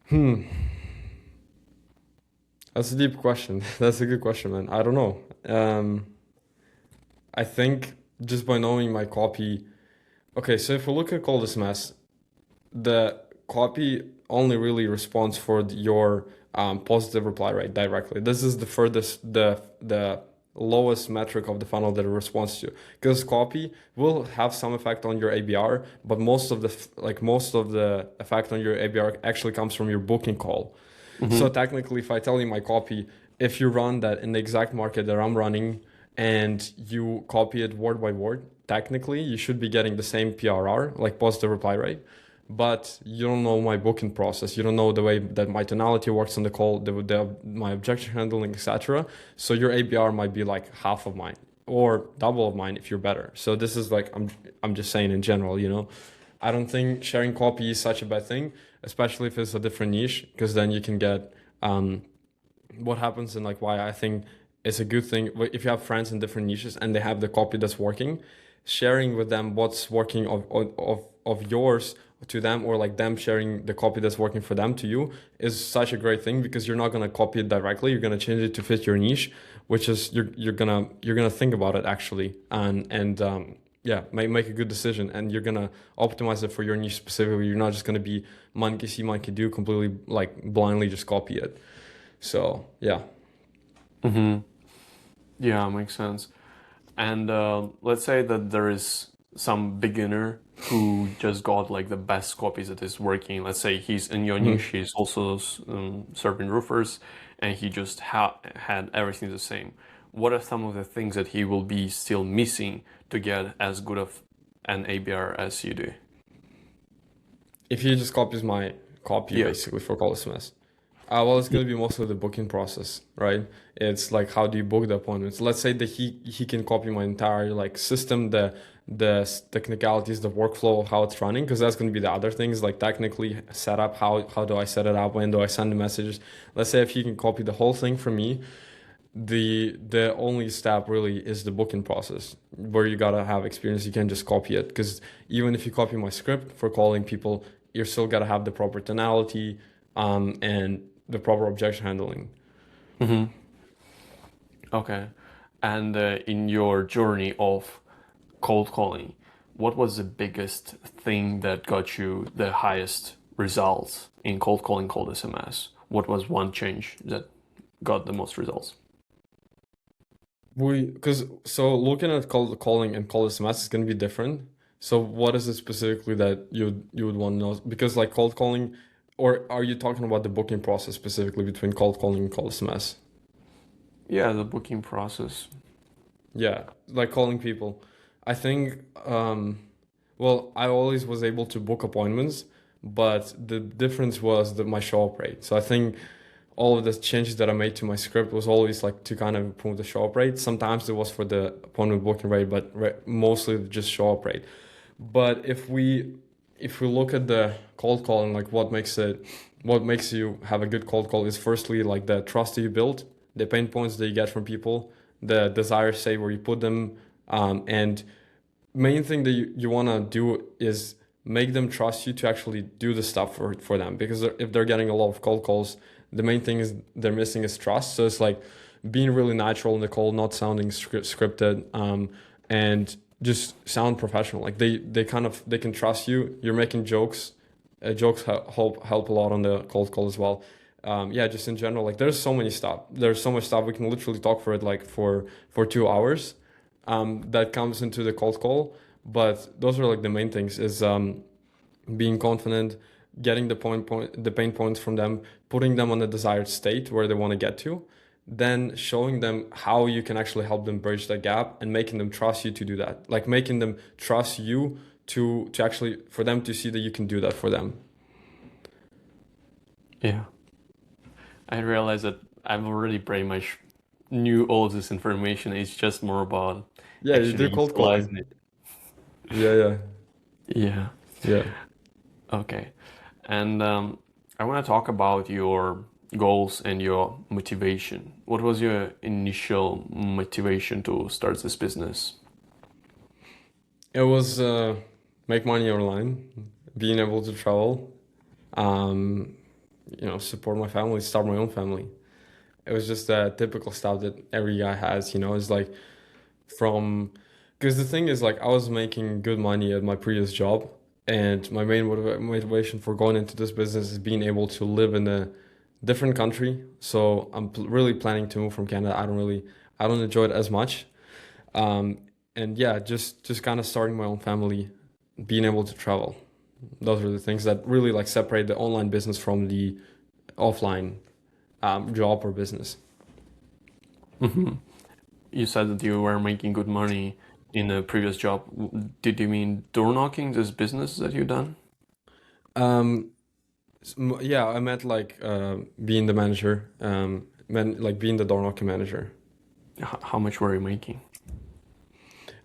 Hmm. That's a deep question. That's a good question, man. I don't know. I think just by knowing my copy. Okay, so if we look at Cold SMS, the copy only really responds for your positive reply rate directly. This is the furthest, the lowest metric of the funnel that it responds to. Because copy will have some effect on your ABR, but most of the effect on your ABR actually comes from your booking call. So Mm-hmm. technically, if I tell you my copy, if you run that in the exact market that I'm running and you copy it word by word, technically you should be getting the same PRR, like positive reply rate. But you don't know my booking process. You don't know the way that my tonality works on the call, my objection handling, etc. So your ABR might be like half of mine or double of mine if you're better. So this is like I'm just saying in general, you know. I don't think sharing copy is such a bad thing, especially if it's a different niche, because then you can get what happens and like why I think it's a good thing if you have friends in different niches and they have the copy that's working, sharing with them what's working of yours to them, or like them sharing the copy that's working for them to you, is such a great thing, because you're not going to copy it directly, you're going to change it to fit your niche, which is you're gonna think about it actually, and yeah, make a good decision, and you're gonna optimize it for your niche specifically. You're not just gonna be monkey see monkey do, completely like blindly just copy it. So yeah. Mm-hmm. Yeah, makes sense. And let's say that there is some beginner who just got like the best copies that is working. Let's say he's in your niche, Mhm. he's also serving roofers, and he just had everything the same. What are some of the things that he will be still missing to get as good of an ABR as you do? If he just copies my copy Yeah. basically for call SMS, well, it's Yeah. gonna be mostly the booking process, right? It's like how do you book the appointments? Let's say that he can copy my entire like system, the technicalities, the workflow, how it's running, because that's gonna be the other things like technically set up. How do I set it up? When do I send the messages? Let's say if he can copy the whole thing from me, the only step really is the booking process, where you gotta have experience. You can't just copy it, because even if you copy my script for calling people, you're still gotta have the proper tonality, and the proper objection handling. Mm-hmm. Okay. And in your journey of cold calling, what was the biggest thing that got you the highest results in cold calling, cold SMS? What was one change that got the most results? Because so looking at cold calling and cold SMS is gonna be different. So what is it specifically that you would want to know? Because like cold calling, or are you talking about the booking process specifically between cold calling and cold SMS? Yeah, the booking process. Yeah, like calling people. I think, well, I always was able to book appointments, but the difference was that my show up rate. So I think all of the changes that I made to my script was always like to kind of improve the show up rate. Sometimes it was for the appointment booking rate, but mostly just show up rate. But if we look at the cold calling, like what makes you have a good cold call is firstly like the trust that you build, the pain points that you get from people, the desires say where you put them, and main thing that you want to do is make them trust you to actually do the stuff for them, because if they're getting a lot of cold calls, the main thing is they're missing is trust. So it's like being really natural in the call, not sounding scripted, and just sound professional. Like they can trust you. You're making jokes. Jokes help a lot on the cold call as well. Yeah, just in general, like there's so many stuff. There's so much stuff we can literally talk for it like for 2 hours, that comes into the cold call. But those are like the main things: is being confident, getting the pain points from them, putting them on the desired state where they want to get to, then showing them how you can actually help them bridge that gap and making them trust you to do that. Like making them trust you to actually for them to see that you can do that for them. Yeah. I realized that I've already pretty much knew all of this information. It's just more about Yeah, you do actually cold calling. utilizing it. Yeah, yeah, Yeah. yeah. Okay. And I want to talk about your goals and your motivation. What was your initial motivation to start this business? It was make money online, being able to travel, um, support my family, start my own family. It was just typical stuff that every guy has, it's like from, because the thing is like I was making good money at my previous job, and my main motivation for going into this business is being able to live in a different country. So I'm really planning to move from Canada. I don't enjoy it as much. Um, and yeah, just kind of starting my own family, being able to travel. Those are the things that really like separate the online business from the offline job or business. Hmm. You said that you were making good money in a previous job. Did you mean door knocking, this business that you done? Um, yeah, I meant like being the manager, like being the door knocking manager. How much were you making?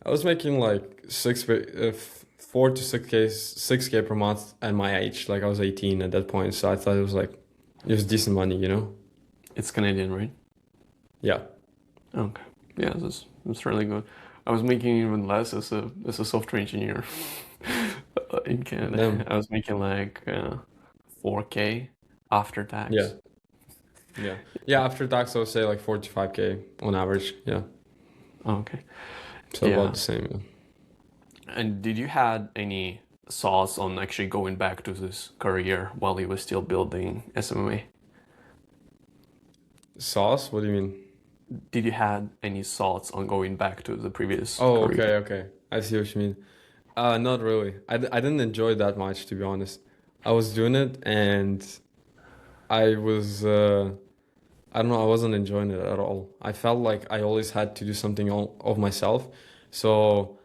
I was making like 4 to 6K per month at my age. Like I was 18 at that point, so I thought it was decent money. It's Canadian, right? Yeah. Okay. Yeah, that's really good. I was making even less as a software engineer in Canada. Damn. I was making like 4K after Yeah. tax. Yeah. Yeah. After tax, I would say like 45K on average. Yeah. Okay. So about Yeah. the same. Yeah. And did you had any thoughts on actually going back to this career while you were still building SMMA? Sauce? What do you mean? Did you had any thoughts on going back to the previous Oh, career? okay, okay. I see what you mean. Not really. I didn't enjoy it that much, to be honest. I was doing it and I was, I don't know, I wasn't enjoying it at all. I felt like I always had to do something all of myself. So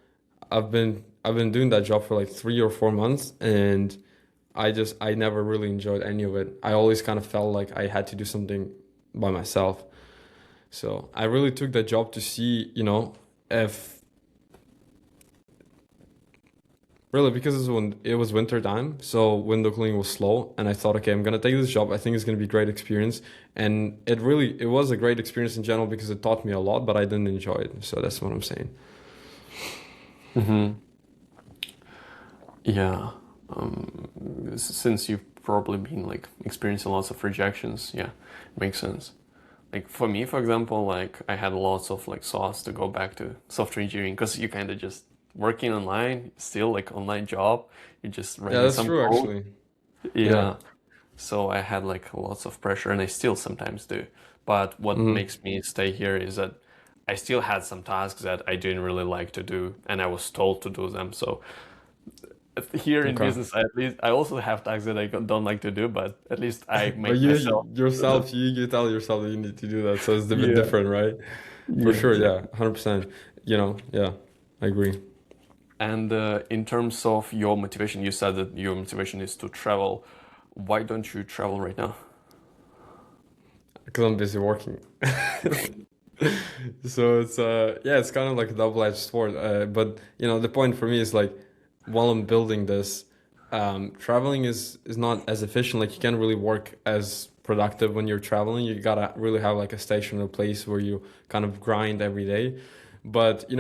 I've been doing that job for like 3 or 4 months, and I never really enjoyed any of it. I always kind of felt like I had to do something by myself. So I really took that job to see, if really, because it was winter time, so window cleaning was slow, and I thought, okay, I'm gonna take this job. I think it's gonna be a great experience, and it was a great experience in general because it taught me a lot, but I didn't enjoy it. So that's what I'm saying. Hmm. Yeah. Since you've probably been like experiencing lots of rejections, yeah, makes sense. Like for me, for example, like I had lots of like thoughts to go back to software engineering because you kind of just working online, still like online job, you're just Yeah, writing that's some true code. actually. Yeah. Yeah. So I had like lots of pressure and I still sometimes do. But what Hmm. makes me stay here is that I still had some tasks that I didn't really like to do and I was told to do them. So here in Okay. business, at least I also have tasks that I don't like to do, but at least I But make you myself do them. yourself, you tell yourself that you need to do that, so it's a bit Yeah. different, right? For Yeah, sure, yeah, exactly. 100%. Yeah, I agree. And in terms of your motivation, you said that your motivation is to travel. Why don't you travel right now? Because I'm busy working. So it's yeah, it's kind of like a double-edged sword. But the point for me is like while I'm building this, traveling is not as efficient. Like you can't really work as productive when you're traveling. You gotta really have like a station or place where you kind of grind every day. But I'm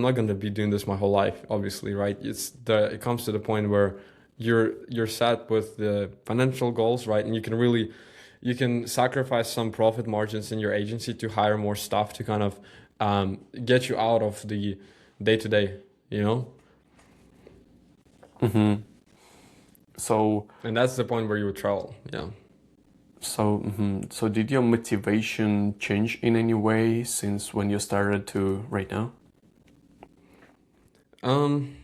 not gonna be doing this my whole life, obviously, right? It comes to the point where you're set with the financial goals, right? And you can sacrifice some profit margins in your agency to hire more staff to kind of get you out of the day to day, you know? Hmm. So, And that's the point where you would travel. Yeah. so did your motivation change in any way since when you started to right now? Um,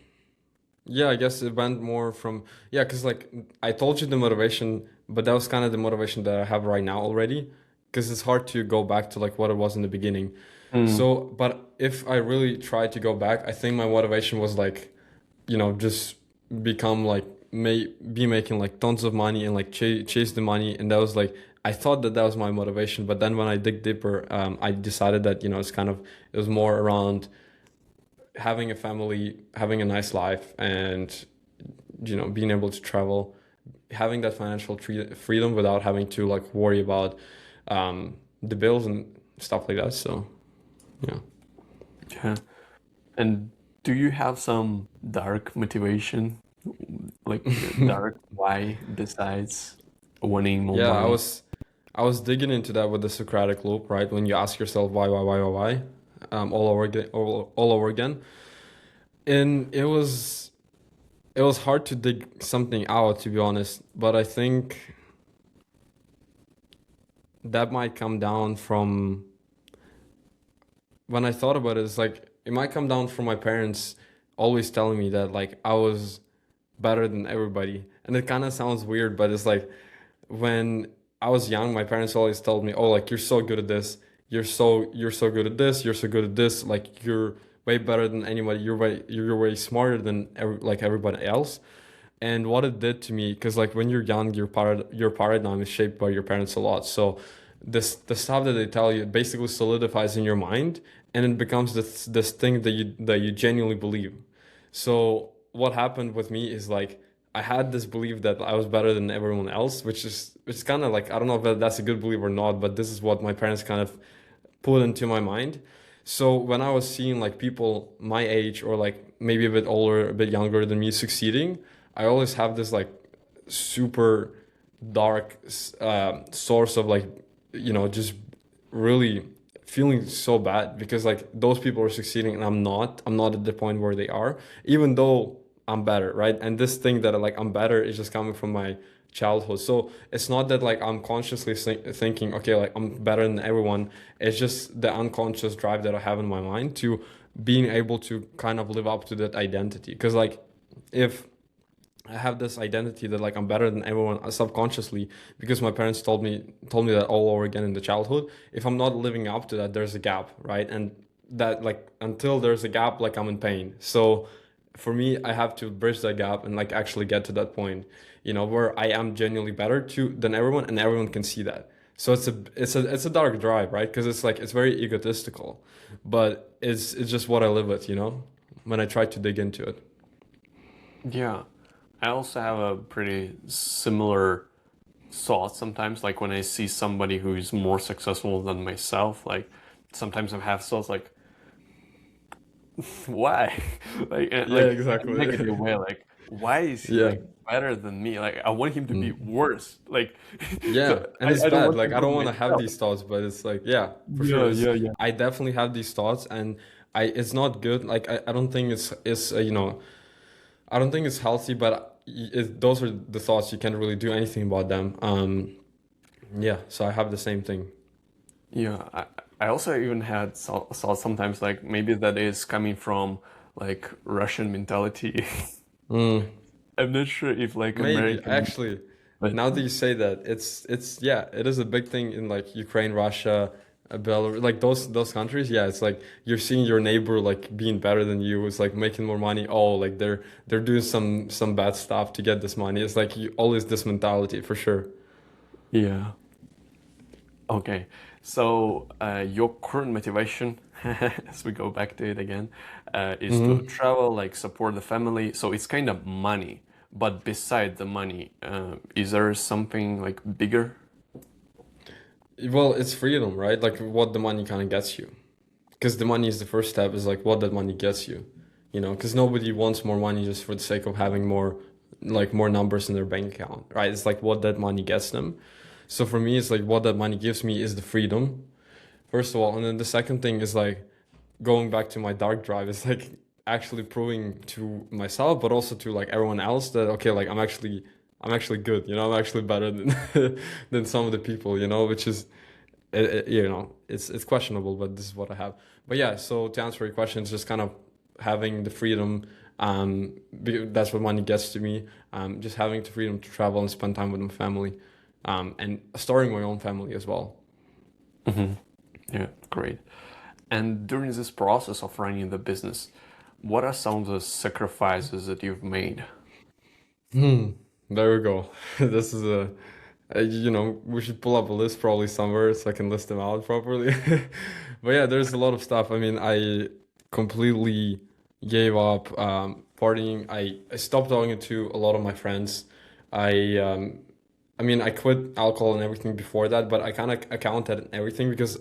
yeah, I guess it went more from, yeah, because like I told you the motivation, but that was kind of the motivation that I have right now already. because it's hard to go back to like what it was in the beginning. Mm. So, but if I really tried to go back, I think my motivation was like, just become like be making like tons of money and like chase the money, and that was like I thought that was my motivation. But then when I dig deeper, I decided that it was more around having a family, having a nice life, and being able to travel, having that financial freedom without having to like worry about the bills and stuff like that. So yeah. Yeah. And do you have some dark motivation, like dark why besides wanting more Yeah, money? I was digging into that with the Socratic loop, right? When you ask yourself why, all over again, all over again, and it was hard to dig something out, to be honest. But I think that might come down from when I thought about it. It's like it might come down from my parents always telling me that like I was better than everybody, and it kind of sounds weird, but it's like when I was young, my parents always told me, "Oh, like you're so good at this. You're so good at this. You're so good at this. Like you're way better than anybody. You're way smarter than like everybody else." And what it did to me, because like when you're young, your paradigm is shaped by your parents a lot. So the stuff that they tell you basically solidifies in your mind, and it becomes this thing that you genuinely believe. So what happened with me is like I had this belief that I was better than everyone else, which is kind of like I don't know if that's a good belief or not, but this is what my parents kind of put into my mind. So when I was seeing like people my age or like maybe a bit older, a bit younger than me succeeding, I always have this like super dark source of like just really feeling so bad because like those people are succeeding and I'm not at the point where they are, even though I'm better, right? And this thing that like I'm better is just coming from my childhood. So it's not that like I'm consciously thinking, okay, like I'm better than everyone. It's just the unconscious drive that I have in my mind to being able to kind of live up to that identity. Because like if I have this identity that like I'm better than everyone subconsciously because my parents told me that all over again in the childhood. If I'm not living up to that, there's a gap, right? And that like until there's a gap, like I'm in pain. So for me, I have to bridge that gap and like actually get to that point, where I am genuinely better than everyone, and everyone can see that. So it's a dark drive, right? Because it's like it's very egotistical, but it's just what I live with, when I try to dig into it. Yeah. I also have a pretty similar thought sometimes, like when I see somebody who's more successful than myself, like sometimes I have thoughts like, why? Yeah, Like a exactly. negative way, like why is he Yeah. like better than me? Like I want him to be Mm. worse. Like Yeah, so and it's I don't bad. want to Like I don't improve want to have myself. these thoughts, but it's like yeah, for sure. Yeah, yeah, yeah. I definitely have these thoughts, and it's not good. Like I don't think it's I don't think it's healthy, but those are the thoughts. You can't really do anything about them. Yeah, so I have the same thing. Yeah, I also even had thought sometimes like maybe that is coming from like Russian mentality. Mm. I'm not sure if like Maybe American, actually, but now that you say that, it's yeah, it is a big thing in like Ukraine, Russia, Belarus, like those countries. Yeah, it's like you're seeing your neighbor like being better than you. It's like making more money. Oh, like they're doing some bad stuff to get this money. It's like you always this mentality for sure. yeah. Okay. So your current motivation, as we go back to it again, is to Hmm. travel, like support the family. So it's kind of money. But beside the money, is there something like bigger? Well, it's freedom, right? Like what the money kind of gets you. Because the money is the first step, is like what that money gets you, because nobody wants more money just for the sake of having more numbers in their bank account, right? It's like what that money gets them. So for me, it's like what that money gives me is the freedom, first of all. And then the second thing is like going back to my dark drive, is like actually proving to myself, but also to like everyone else that, okay, like I'm actually good, I'm actually better than than some of the people, which is it's questionable, but this is what I have. But yeah, so to answer your question, it's just kind of having the freedom. That's what money gets to me. Just having the freedom to travel and spend time with my family, and starting my own family as well. Hmm. Yeah, great. And during this process of running the business, what are some of the sacrifices that you've made? Hmm. There we go. This is we should pull up a list probably somewhere so I can list them out properly. But yeah, there's a lot of stuff. I mean, I completely gave up partying. I stopped talking to a lot of my friends. I I mean, I quit alcohol and everything before that, but I kind of accounted everything because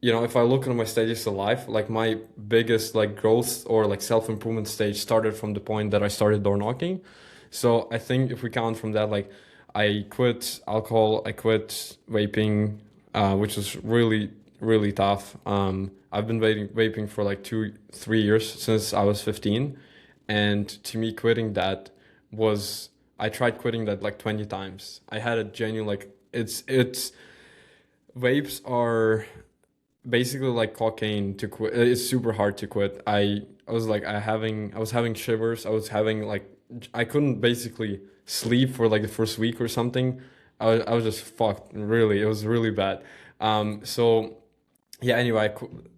if I look at my stages of life, like my biggest like growth or like self-improvement stage started from the point that I started door knocking. So I think if we count from that, like I quit alcohol, I quit vaping, which was really, really tough. I've been vaping for like 3 years since I was 15. And to me, quitting that was, I tried quitting that like 20 times. I had a genuine, like, vapes are basically like cocaine to quit. It's super hard to quit. I was having shivers. I couldn't basically sleep for like the first week or something. I was just fucked. Really, it was really bad. So yeah. Anyway,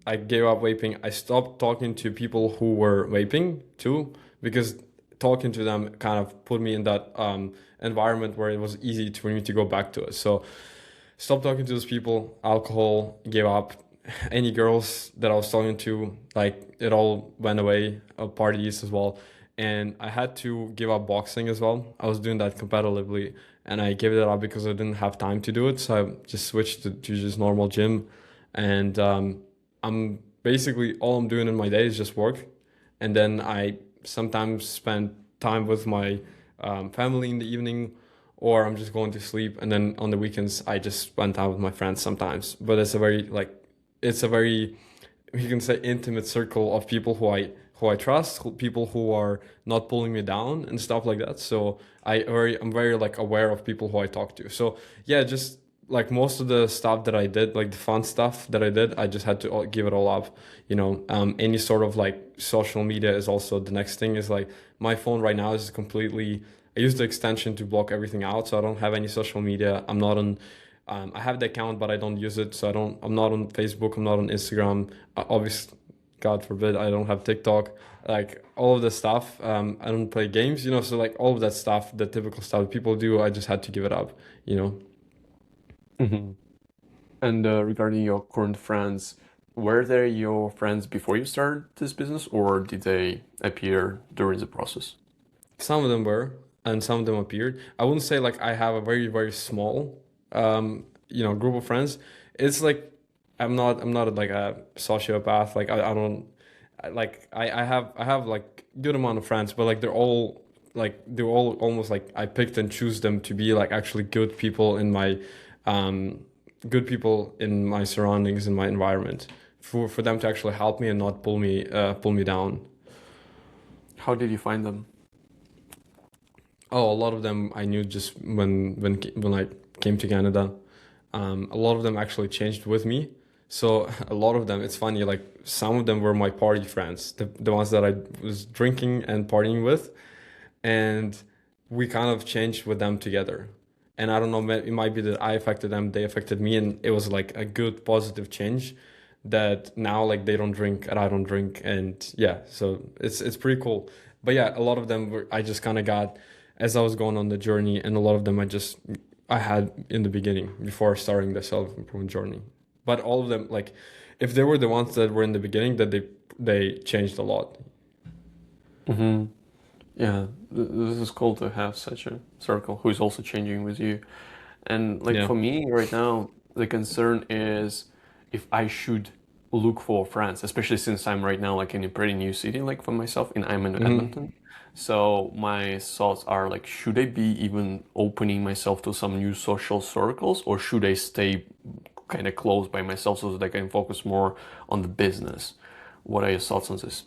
I gave up vaping. I stopped talking to people who were vaping too because talking to them kind of put me in that environment where it was easy for me to go back to it. So stopped talking to those people. Alcohol, gave up. Any girls that I was talking to, like it all went away. Parties as well, and I had to give up boxing as well. I was doing that competitively, and I gave it up because I didn't have time to do it. So I just switched to just normal gym, and I'm basically all I'm doing in my day is just work, and then I sometimes spend time with my family in the evening, or I'm just going to sleep. And then on the weekends, I just spend time with my friends sometimes. But it's a very, you can say, intimate circle of people who I trust, people who are not pulling me down and stuff like that. So I'm very like aware of people who I talk to. So yeah, just like most of the stuff that I did, like the fun stuff that I did, I just had to give it all up. Any sort of like social media is also the next thing. Is like my phone right now is completely. I use the extension to block everything out, so I don't have any social media. I'm not on. I have the account, but I don't use it, so I don't. I'm not on Facebook. I'm not on Instagram. Obviously, God forbid, I don't have TikTok. Like all of the stuff. I don't play games. So like all of that stuff, the typical stuff people do, I just had to give it up. You know. Hmm. And regarding your current friends, were they your friends before you started this business, or did they appear during the process? Some of them were, and some of them appeared. I wouldn't say like I have a very, very small, group of friends. It's like I'm not like a sociopath. Like I don't, I have like good amount of friends, but like they're all almost like I picked and choose them to be like actually um, good people in my surroundings, in my environment, for them to actually help me and not pull me down. How did you find them? Oh, a lot of them I knew just when I came to Canada. A lot of them actually changed with me. So a lot of them, it's funny, like some of them were my party friends, the ones that I was drinking and partying with, and we kind of changed with them together. And I don't know, it might be that I affected them, they affected me, and it was like a good positive change that now like they don't drink and I don't drink, and yeah, so it's pretty cool. But yeah, a lot of them I just kind of got as I was going on the journey, and a lot of them I had in the beginning before starting the self improvement journey. But all of them, like if they were the ones that were in the beginning, that they changed a lot. Hmm. Yeah, this is cool to have such a circle who is also changing with you. And like Yeah. for me right now, the concern is if I should look for friends, especially since I'm right now like in a pretty new city, like for myself, I'm in Hmm. Edmonton. So my thoughts are like, should I be even opening myself to some new social circles, or should I stay kind of close by myself so that I can focus more on the business? What are your thoughts on this?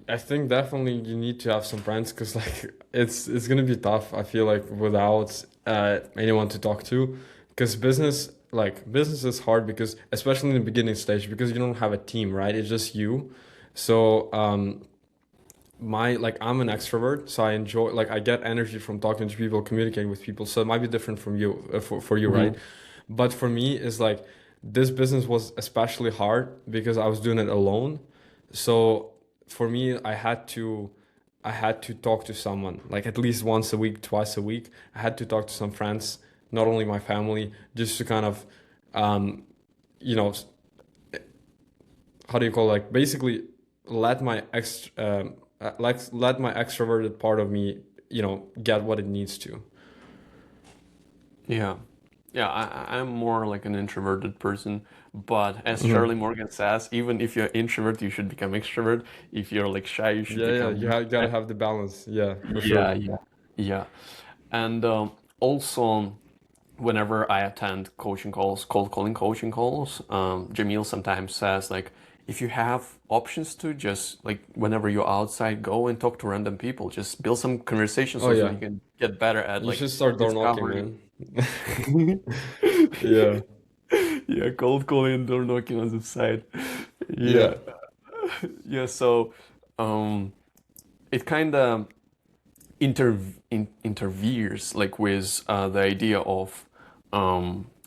I think definitely you need to have some friends because like it's gonna be tough. I feel like without anyone to talk to, because business is hard because especially in the beginning stage because you don't have a team, right? It's just you. So my like I'm an extrovert, so I enjoy like I get energy from talking to people, communicating with people. So it might be different from you for you, right? Hmm. But for me, it's like this business was especially hard because I was doing it alone. So for me, I had to talk to someone like at least once a week, twice a week. I had to talk to some friends, not only my family, just to kind of, um, you know, how do you call it? Like basically let my let my extroverted part of me, get what it needs to. Yeah. Yeah, I'm more like an introverted person, but as Hmm. Charlie Morgan says, even if you're introvert, you should become extrovert. If you're like shy, you should Yeah, yeah, become you gotta have the balance. Yeah, for yeah, sure. yeah, yeah. And also, whenever I attend coaching calls, cold calling coaching calls, Jamil sometimes says like, if you have options to just like whenever you're outside, go and talk to random people. Just build some conversations Oh so that yeah, you can get better at you like should start door knocking, discovering. man. Yeah, Yeah, cold calling and door knocking on the side. yeah. Yeah, yeah. So, um, it kind of interferes like with the idea of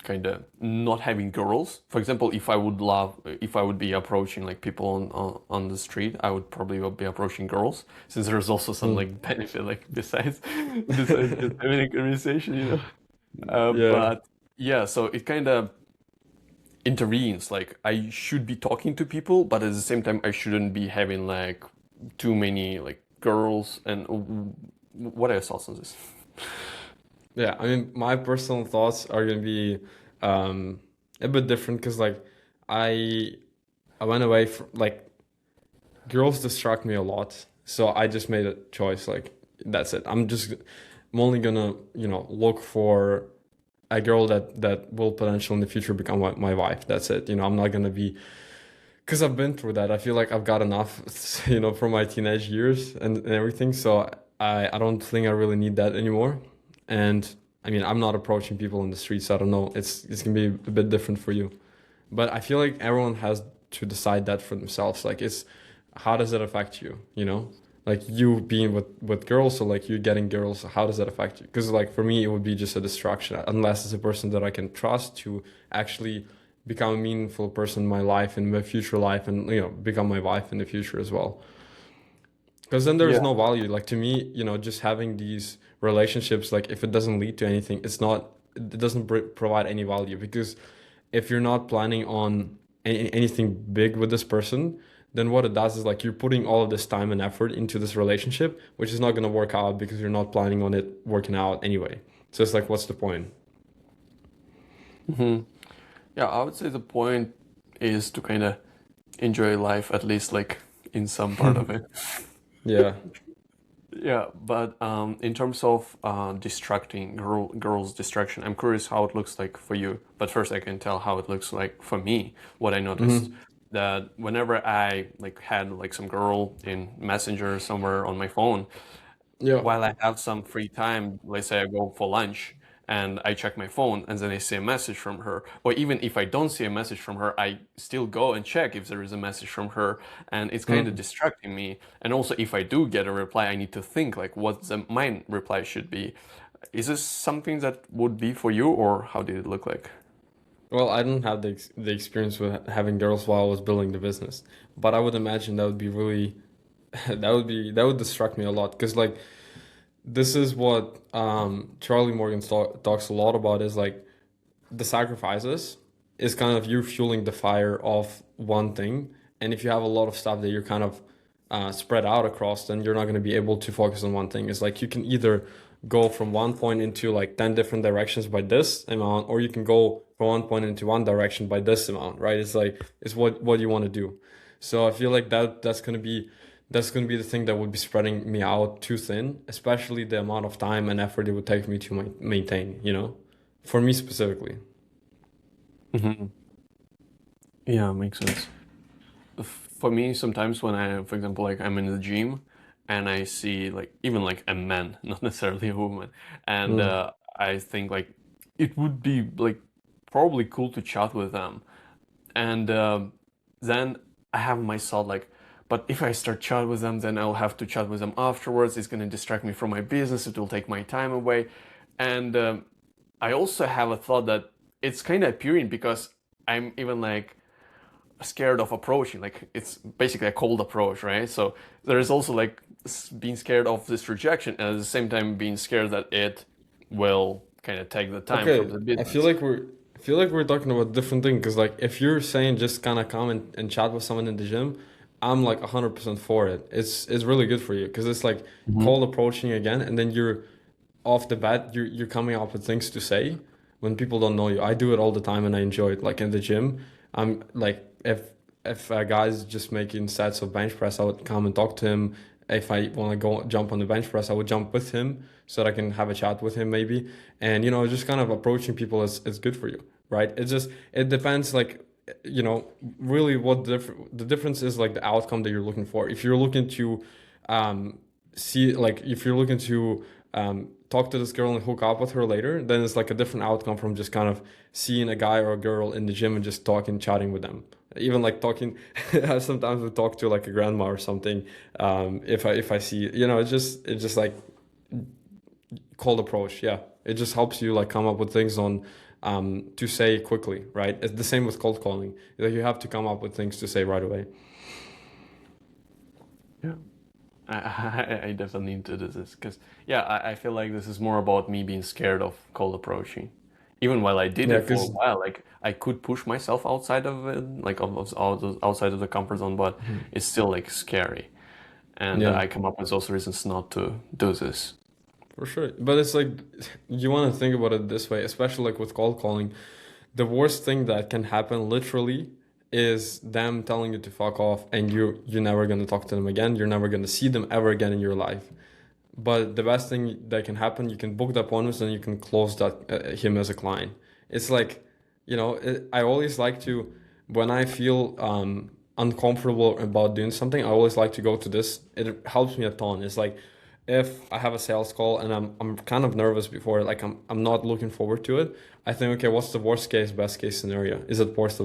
kind of not having girls. For example, if I would be approaching like people on the street, I would probably be approaching girls, since there's also some Hmm. like benefit like besides just having a conversation. Yeah. But yeah, so it kind of intervenes. Like I should be talking to people, but at the same time, I shouldn't be having like too many like girls. And what are your thoughts on this? Yeah, I mean, my personal thoughts are gonna be um, a bit different because like I I went away from like girls distract me a lot, so I just made a choice. Like that's it. I'm only gonna look for a girl that will potentially in the future become my wife. That's it. I'm not gonna be because I've been through that. I feel like I've got enough, from my teenage years and everything. So I don't think I really need that anymore. And I mean, I'm not approaching people in the streets. So I don't know. It's gonna be a bit different for you. But I feel like everyone has to decide that for themselves. Like it's how does it affect you? Like you being with girls, so like you getting girls, how does that affect you? Because like for me, it would be just a distraction unless it's a person that I can trust to actually become a meaningful person in my life and my future life, and become my wife in the future as well. Because then there's Yeah. no value. Like to me, just having these relationships, like if it doesn't lead to anything, it doesn't provide any value. Because if you're not planning on anything big with this person, then what it does is like you're putting all of this time and effort into this relationship, which is not going to work out because you're not planning on it working out anyway. So it's like, what's the point? hmm Yeah, I would say the point is to kind of enjoy life, at least like in some part of it. Yeah. Yeah, but in terms of distracting girls distraction, I'm curious how it looks like for you. But first, I can tell how it looks like for me. What I noticed Hmm. that whenever I like had like some girl in Messenger somewhere on my phone, Yeah. while I have some free time, let's say I go for lunch and I check my phone and then I see a message from her, or even if I don't see a message from her, I still go and check if there is a message from her, and it's kind of Mm. distracting me. And also, if I do get a reply, I need to think like what my reply should be. Is this something that would be for you, or how did it look like? Well, I didn't have the experience with having girls while I was building the business, but I would imagine that would be really that would distract me a lot because like this is what Charlie Morgan talks a lot about is like the sacrifices is kind of you fueling the fire of one thing, and if you have a lot of stuff that you're kind of spread out across, then you're not going to be able to focus on one thing. It's like you can either go from one point into like 10 different directions by this amount, or you can go from one point into one direction by this amount, right? It's like it's what you want to do. So I feel like that's going to be the thing that would be spreading me out too thin, especially the amount of time and effort it would take me to maintain, for me specifically. Hmm Yeah, makes sense. For me, sometimes when for example, like I'm in the gym and I see like even like a man, not necessarily a woman, and Mm. I think like it would be like probably cool to chat with them, and then I have my thought like, but if I start chat with them, then I'll have to chat with them afterwards. It's gonna distract me from my business. It will take my time away, and I also have a thought that it's kind of appealing because I'm even like scared of approaching. Like it's basically a cold approach, right? So there is also like being scared of this rejection, and at the same time being scared that it will kind of take the time from Okay, the I feel business. like we're talking about different things because like if you're saying just kind of come and chat with someone in the gym, I'm like 100% for it. It's really good for you because it's like Hmm. cold approaching again, and then you're off the bat you're coming up with things to say when people don't know you. I do it all the time and I enjoy it. Like in the gym, I'm like if a guy's just making sets of bench press, I would come and talk to him. If I want to go jump on the bench press, I would jump with him so that I can have a chat with him maybe. And just kind of approaching people is good for you, right? It depends like really what the difference is like the outcome that you're looking for. If you're looking to um see like if you're looking to talk to this girl and hook up with her later, then it's like a different outcome from just kind of seeing a guy or a girl in the gym and just talking, chatting with them. Even like talking, I sometimes would talk to like a grandma or something. If I see, it's just like cold approach. Yeah, it just helps you like come up with things on to say quickly, right? It's the same with cold calling. Like you have to come up with things to say right away. Yeah. I definitely need to do this because yeah, I feel like this is more about me being scared of cold approaching. Even while I did Yeah, it for a because while, like I could push myself outside of it, like outside of the comfort zone, but it's still like scary. And yeah. I come up with those reasons not to do this. For sure. But it's like you want to think about it this way, especially like with cold calling. The worst thing that can happen literally is them telling you to fuck off and you're never going to talk to them again. You're never going to see them ever again in your life. But the best thing that can happen, you can book the appointments and you can close that him as a client. It's like, I always like to when I feel uncomfortable about doing something, I always like to go to this. It helps me a ton. It's like if I have a sales call and I'm kind of nervous before, like I'm not looking forward to it. I think, okay, what's the worst case, best case scenario? Is it worth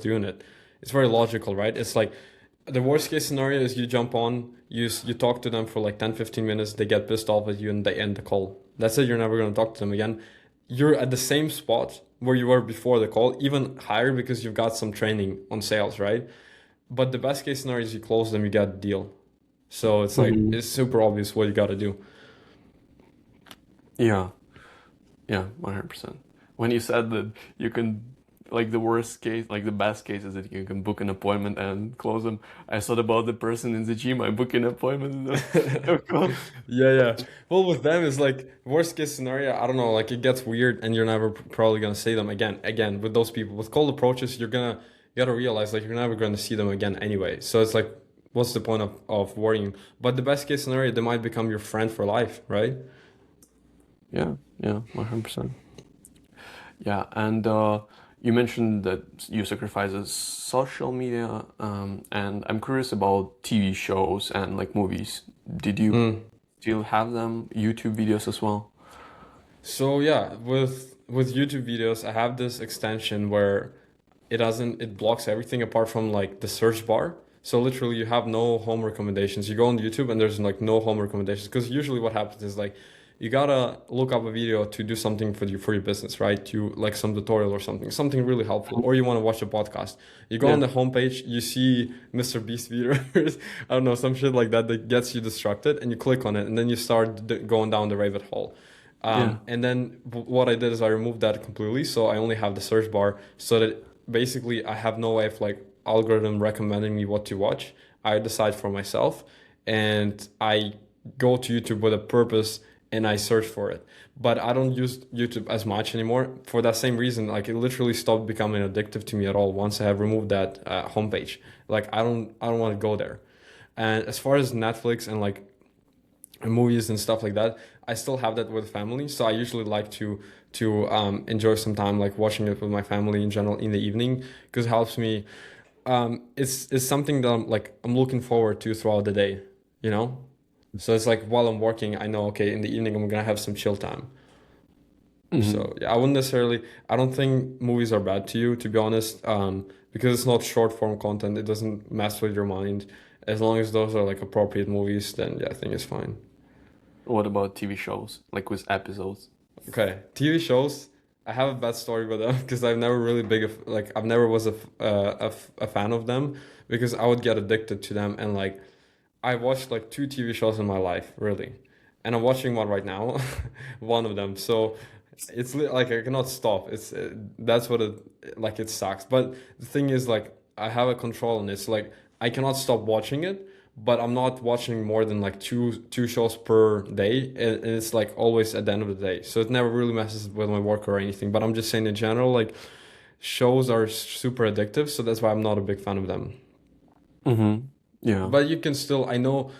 doing it? It's very logical, right? It's like the worst case scenario is you jump on, you talk to them for like 10-15 minutes, they get pissed off at you and they end the call. That's it, you're never going to talk to them again. You're at the same spot where you were before the call, even higher because you've got some training on sales, right? But the best case scenario is you close them, you get a deal. So it's like Hmm. it's super obvious what you got to do. Yeah, yeah, 100%. When you said that you can, like the worst case, like the best case is that you can book an appointment and close them. I thought about the person in the gym. I book an appointment and don't call. Yeah, yeah. Well, with them, it's like worst case scenario. I don't know. Like it gets weird, and you're never probably gonna see them again. Again, with those people with cold approaches, you gotta realize like you're never gonna see them again anyway. So it's like, what's the point of worrying? But the best case scenario, they might become your friend for life, right? Yeah, yeah, 100%. Yeah, and you mentioned that you sacrifices social media, and I'm curious about TV shows and like movies. Did you Mm. still have them? YouTube videos as well? So yeah, with YouTube videos, I have this extension where it blocks everything apart from like the search bar. So literally you have no home recommendations. You go on YouTube and there's like no home recommendations because usually what happens is like you gotta look up a video to do something for your business, right? To like some tutorial or something really helpful, or you want to watch a podcast. You go on Yeah, the homepage, you see Mr. Beast videos, I don't know, some shit like that that gets you distracted, and you click on it, and then you start going down the rabbit hole. yeah. And then what I did is I removed that completely, so I only have the search bar, so that basically I have no way of like algorithm recommending me what to watch. I decide for myself, and I go to YouTube with a purpose, and I search for it. But I don't use YouTube as much anymore for that same reason. Like it literally stopped becoming addictive to me at all once I have removed that homepage. Like I don't want to go there. And as far as Netflix and like movies and stuff like that, I still have that with family. So I usually like to enjoy some time like watching it with my family in general in the evening because it helps me. It's something that I'm looking forward to throughout the day, you know. So it's like while I'm working, I know okay in the evening I'm gonna have some chill time. Hmm. So yeah, I wouldn't necessarily. I don't think movies are bad to you, to be honest, because it's not short form content. It doesn't mess with your mind. As long as those are like appropriate movies, then yeah, I think it's fine. What about TV shows, like with episodes? Okay, TV shows. I have a bad story with them because I've never really big of like I've never was a fan of them because I would get addicted to them and like I watched like two TV shows in my life really, and I'm watching one right now, one of them. So like I cannot stop. It's that's what it like it sucks. But the thing is like I have a control and it's like I cannot stop watching it, but I'm not watching more than like two shows per day, and it's like always at the end of the day. So it never really messes with my work or anything. But I'm just saying in general, like shows are super addictive, so that's why I'm not a big fan of them. Mm-hmm. Yeah. But you can still, I know,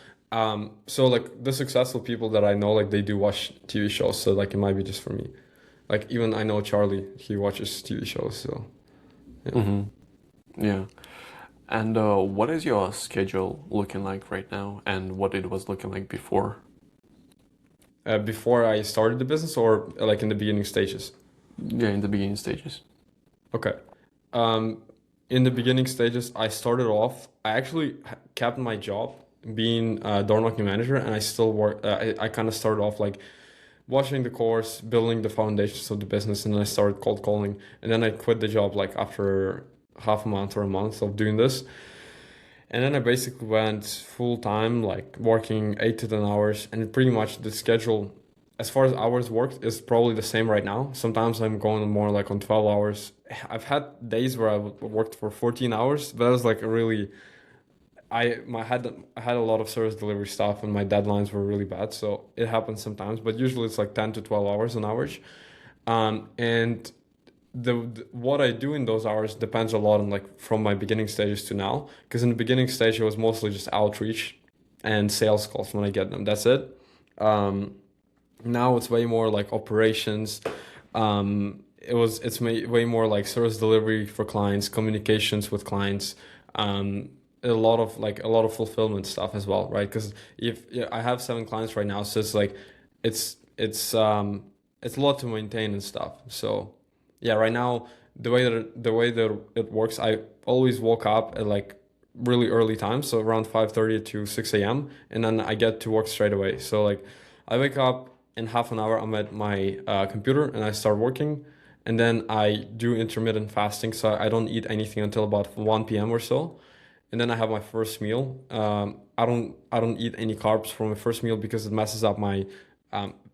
so like the successful people that I know, like they do watch TV shows, so like it might be just for me. Like even I know Charlie, he watches TV shows, so yeah. Mm-hmm. Yeah. And what is your schedule looking like right now, and what it was looking like before? Before I started the business or like in the beginning stages? Yeah, in the beginning stages. Okay. Um, in the beginning stages, I started off, I actually kept my job being a door knocking manager, and I still work, I kind of started off like watching the course, building the foundations of the business, and then I started cold calling. And then I quit the job like after half a month or a month of doing this. And then I basically went full time, like working 8 to 10 hours, and pretty much the schedule, as far as hours worked, is probably the same right now. Sometimes I'm going more like on 12 hours. I've had days where I worked for 14 hours, but that was like a really, I had a lot of service delivery stuff, and my deadlines were really bad, so it happens sometimes. But usually it's like 10 to 12 hours an average. And the what I do in those hours depends a lot on like from my beginning stages to now. Because in the beginning stage it was mostly just outreach and sales calls when I get them. That's it. Um, Now it's way more like operations. Way more like service delivery for clients, communications with clients, a lot of fulfillment stuff as well, right? Because if yeah, I have 7 clients right now, so it's like it's it's um it's a lot to maintain and stuff. So yeah, right now the way that it works, I always woke up at like really early time, so around 5:30 to 6 a.m. and then I get to work straight away. So like I wake up in half an hour, I'm at my computer and I start working, and then I do intermittent fasting, so I don't eat anything until about 1 p.m. or so, and then I have my first meal. I don't eat any carbs for my first meal because it messes up my.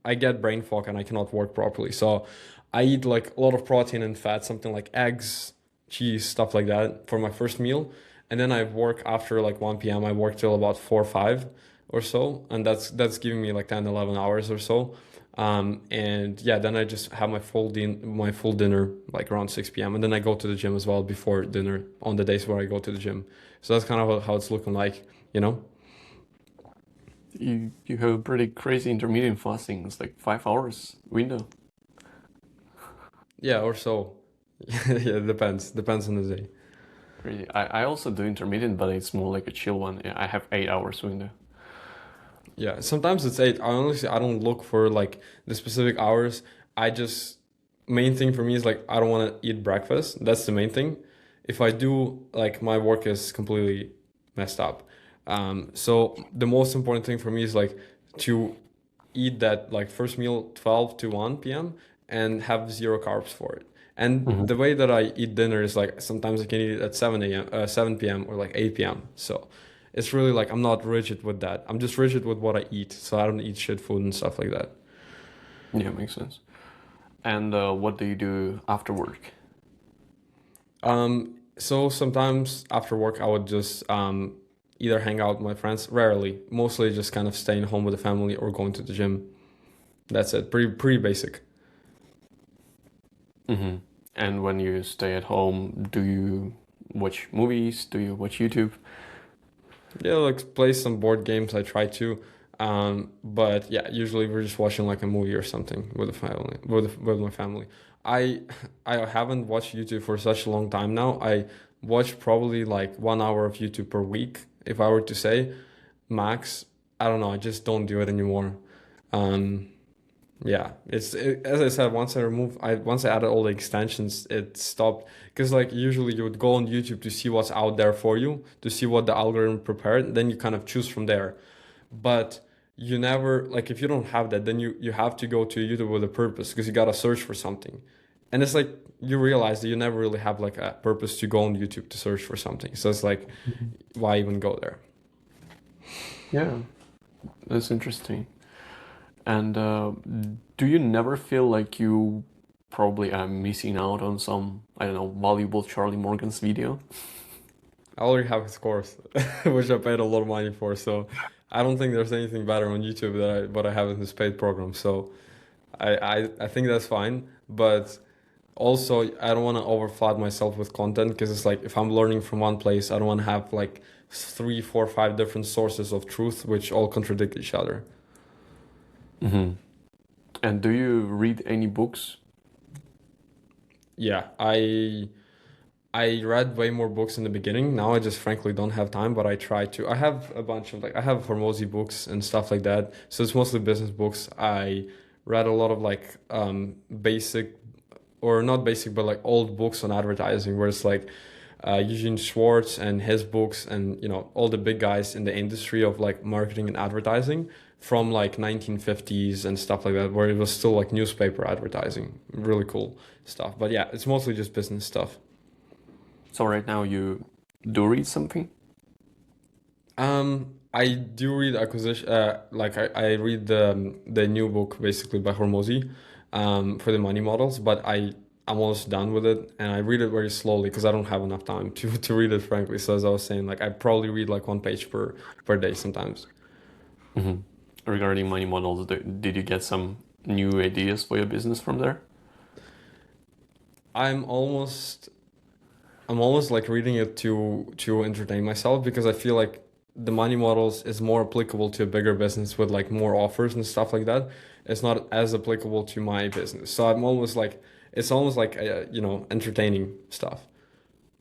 I get brain fog and I cannot work properly. So I eat like a lot of protein and fat, something like eggs, cheese, stuff like that for my first meal, and then I work after like 1 p.m. I work till about 4 or 5 or so, and that's giving me like 10 11 hours or so. And yeah, then I just have my full dinner like around 6 p.m. and then I go to the gym as well before dinner on the days where I go to the gym. So that's kind of how it's looking like, you know? You have a pretty crazy intermittent fasting. It's like 5 hours window. Yeah, or so. Yeah, it depends on the day. Crazy. I also do intermittent, but it's more like a chill one. Yeah, I have 8 hours window. Yeah, sometimes it's 8. I honestly I don't look for like the specific hours. I just main thing for me is like I don't want to eat breakfast. That's the main thing. If I do, like my work is completely messed up. So the most important thing for me is like to eat that like first meal 12 to 1 p.m. and have zero carbs for it. And Hmm. the way that I eat dinner is like sometimes I can eat it at 7 p.m. or like 8 p.m. So it's really like I'm not rigid with that. I'm just rigid with what I eat. So I don't eat shit food and stuff like that. Yeah, makes sense. And what do you do after work? So sometimes after work I would just either hang out with my friends, rarely, mostly just kind of staying home with the family or going to the gym. That's it. Pretty basic. Hmm. And when you stay at home, do you watch movies? Do you watch YouTube? Yeah, like play some board games. I try to, but yeah, usually we're just watching like a movie or something with the family, with my family. I I haven't watched YouTube for such a long time now. I watch probably like 1 hour of YouTube per week, if I were to say, max. I don't know. I just don't do it anymore. Um, yeah, as I said. Once I added all the extensions, it stopped because like usually you would go on YouTube to see what's out there for you, to see what the algorithm prepared, then you kind of choose from there. But you never like if you don't have that, then you have to go to YouTube with a purpose because you gotta search for something. and it's like you realize that you never really have like a purpose to go on YouTube to search for something. So it's like, Mhm. why even go there? Yeah, that's interesting. And do you never feel like you probably are missing out on some, I don't know, valuable Charlie Morgan's video? I already have his course, which I paid a lot of money for. So I don't think there's anything better on YouTube that what I have in this paid program. So I think that's fine. But also, I don't want to overflood myself with content because it's like if I'm learning from one place, I don't want to have like three, four, five different sources of truth which all contradict each other. Hmm. And do you read any books? Yeah, I read way more books in the beginning. Now I just frankly don't have time, but I try to. I have a bunch of like I have Hormozy books and stuff like that. So it's mostly business books. I read a lot of like basic or not basic, but like old books on advertising, where it's like Eugene Schwartz and his books, and you know all the big guys in the industry of like marketing and advertising from like 1950s and stuff like that, where it was still like newspaper advertising. Really cool stuff. But yeah, it's mostly just business stuff. So right now you do read something? I do read acquisition. I read the new book basically by Hormozy, for the money models. But I'm almost done with it, and I read it very slowly because I don't have enough time to read it frankly. So as I was saying, like I probably read like one page per day sometimes. Hmm. Regarding money models, did you get some new ideas for your business from there? I'm almost I'm almost like reading it to entertain myself because I feel like the money models is more applicable to a bigger business with like more offers and stuff like that. It's not as applicable to my business. So I'm almost like it's almost like entertaining stuff.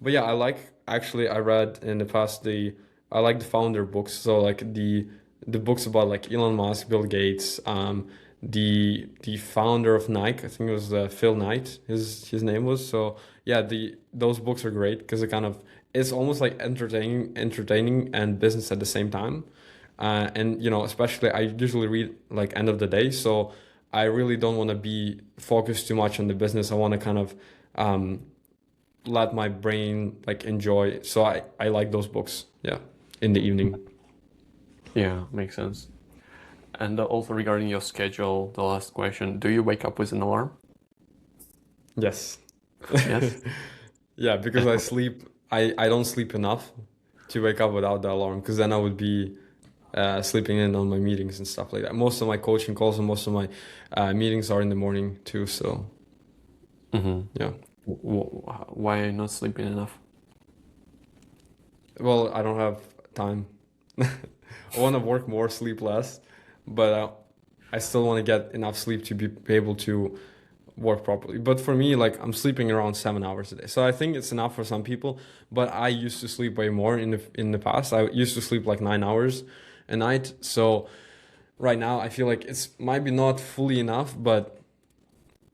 But yeah, I like actually I read in the past the I like the founder books. So like the books about like Elon Musk, Bill Gates, the founder of Nike. I think it was Phil Knight. His name was. So yeah, the those books are great because it kind of it's almost like entertaining and business at the same time. And you know, especially I usually read like end of the day, so I really don't want to be focused too much on the business. I want to kind of um, let my brain like enjoy. So I like those books. Yeah, in the evening. Yeah, makes sense. And also regarding your schedule, the last question, do you wake up with an alarm? Yes. Yes? Yeah, because And I what? sleep. I don't sleep enough to wake up without the alarm. Because then I would be sleeping in on my meetings and stuff like that. Most of my coaching calls and most of my meetings are in the morning too. So Hmm. yeah. Why are you not sleeping enough? Well, I don't have time. I want to work more, sleep less, but I still want to get enough sleep to be able to work properly. But for me, like I'm sleeping around 7 hours a day, so I think it's enough for some people. But I used to sleep way more in the past. I used to sleep like 9 hours a night. So right now, I feel like it's might be not fully enough, but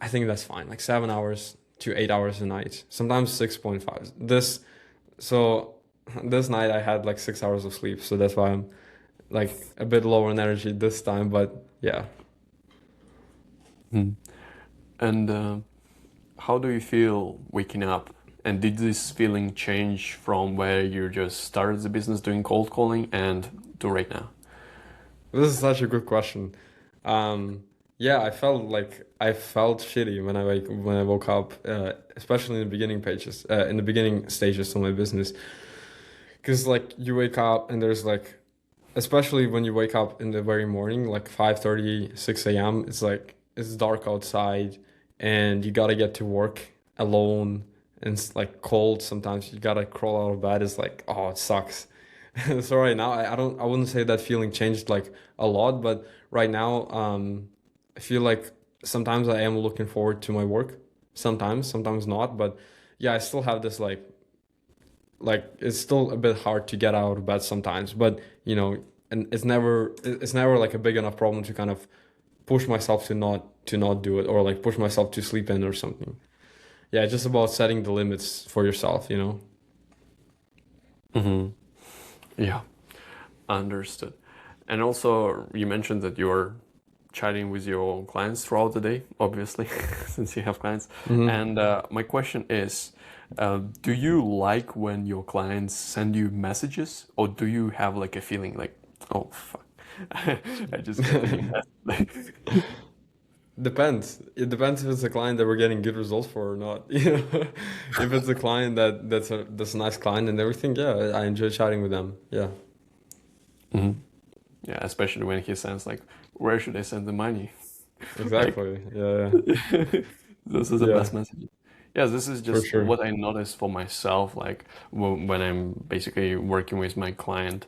I think that's fine. Like 7 hours to 8 hours a night, sometimes 6.5. So this night I had like 6 hours of sleep, so that's why I'm like a bit lower in energy this time. But yeah, Mm. And how do you feel waking up? And did this feeling change from where you just started the business doing cold calling and to right now? this is such a good question. Yeah, I felt shitty when I woke up, especially in the beginning pages, in the beginning stages of my business, because like you wake up and there's like, especially when you wake up in the very morning, like 5:30, 6 a.m. It's like it's dark outside, and you gotta get to work alone, and it's like cold. Sometimes you gotta crawl out of bed. It's like oh, it sucks. So right now, I wouldn't say that feeling changed like a lot, but right now, I feel like sometimes I am looking forward to my work. Sometimes not, but yeah, I still have this like it's still a bit hard to get out of bed sometimes, but you know, and it's never like a big enough problem to kind of push myself to not do it or like push myself to sleep in or something. Yeah, it's just about setting the limits for yourself, you know. Hmm. Yeah, understood. And also, you mentioned that you're chatting with your clients throughout the day, obviously, since you have clients. Mm-hmm. And my question is, do you like when your clients send you messages, or do you have like a feeling like, oh fuck, I just got a new message? Depends. It depends if it's a client that we're getting good results for or not. You know, if it's a client that's a nice client and everything, yeah, I enjoy chatting with them. Yeah, Mhm. Yeah, especially when he sends like, where should I send the money? Like, exactly. Yeah, this is the yeah, best message. Yeah, this is for just sure. what I noticed for myself. Like when I'm basically working with my client,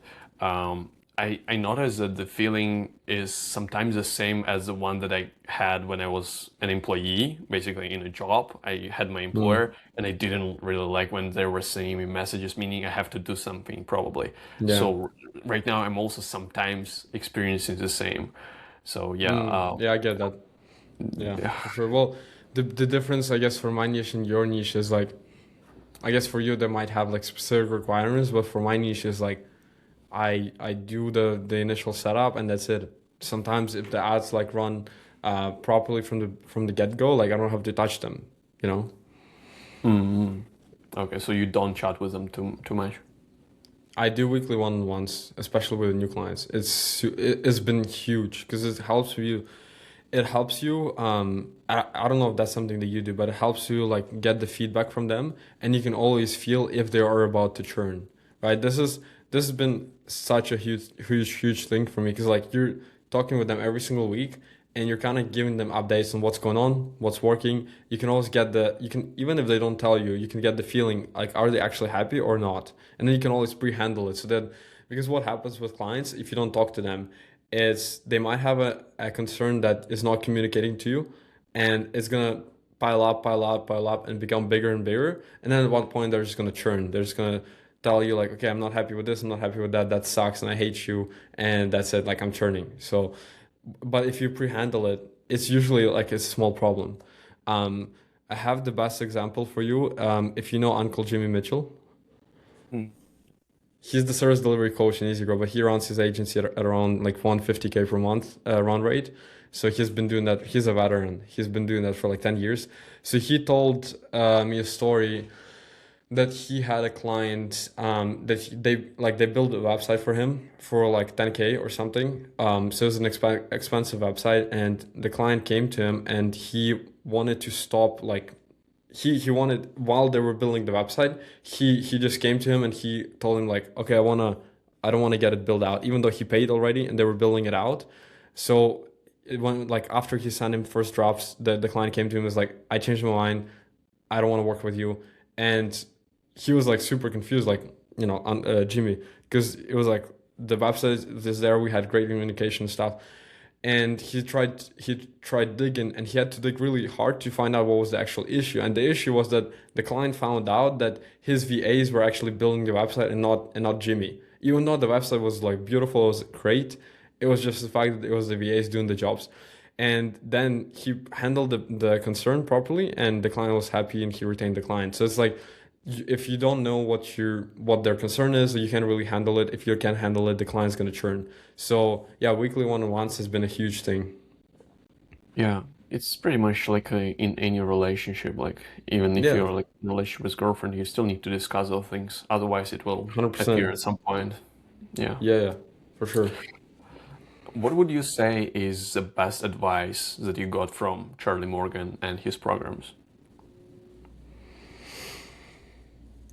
I noticed that the feeling is sometimes the same as the one that I had when I was an employee, basically in a job. I had my Mm, employer, and I didn't really like when they were sending me messages, meaning I have to do something probably. yeah. So right now, I'm also sometimes experiencing the same. So yeah, Yeah, I get that. Yeah, yeah. for sure. Well, the difference, I guess, for my niche and your niche is like, I guess for you they might have like specific requirements, but for my niche is like, I do the initial setup and that's it. Sometimes if the ads like run properly from the get go, like I don't have to touch them. You know. Mm. Okay, so you don't chat with them too much. I do weekly one-on-ones, especially with new clients. It's been huge because it helps you. It helps you. I don't know if that's something that you do, but it helps you like get the feedback from them, and you can always feel if they are about to churn. Right? This has been such a huge thing for me because like you're talking with them every single week, and you're kind of giving them updates on what's going on, what's working. You can always get you can, even if they don't tell you, you can get the feeling like, are they actually happy or not? And then you can always pre-handle it so that, because what happens with clients, if you don't talk to them, is they might have a concern that is not communicating to you, and it's gonna pile up and become bigger and bigger. And then at one point, they're just gonna churn. They're just gonna tell you like, okay, I'm not happy with this, I'm not happy with that, that sucks, and I hate you, and that's it, like I'm churning. So but if you pre-handle it, it's usually like a small problem. Um, I have the best example for you. If you know Uncle Jimmy Mitchell, Mm. he's the service delivery coach in EasyGrow, but he runs his agency at around like 150K per month run rate. So he's been doing that. He's a veteran. He's been doing that for like 10 years. So he told me a story that he had a client that they built a website for him for like 10K or something. So it was an expensive website, and the client came to him and he wanted to stop like he wanted, while they were building the website, he just came to him and he told him like, okay, I don't want to get it built out, even though he paid already and they were building it out. So it went like, after he sent him first drops, the client came to him and was like, I changed my mind, I don't want to work with you. And he was like super confused, like, you know, on Jimmy, because it was like the website is there, we had great communication stuff, and he tried digging, and he had to dig really hard to find out what was the actual issue. And the issue was that the client found out that his VAs were actually building the website and not Jimmy. Even though the website was like beautiful, it was great, it was just the fact that it was the VAs doing the jobs. And then he handled the concern properly, and the client was happy and he retained the client. So it's like, if you don't know what their concern is, you can't really handle it. If you can't handle it, the client's going to churn. So yeah, weekly one-on-ones has been a huge thing. Yeah, it's pretty much like in any relationship. Like even if Yeah, you're like in a relationship with girlfriend, you still need to discuss those things. Otherwise, it will appear 100%. at some point. Yeah. Yeah, for sure. What would you say is the best advice that you got from Charlie Morgan and his programs?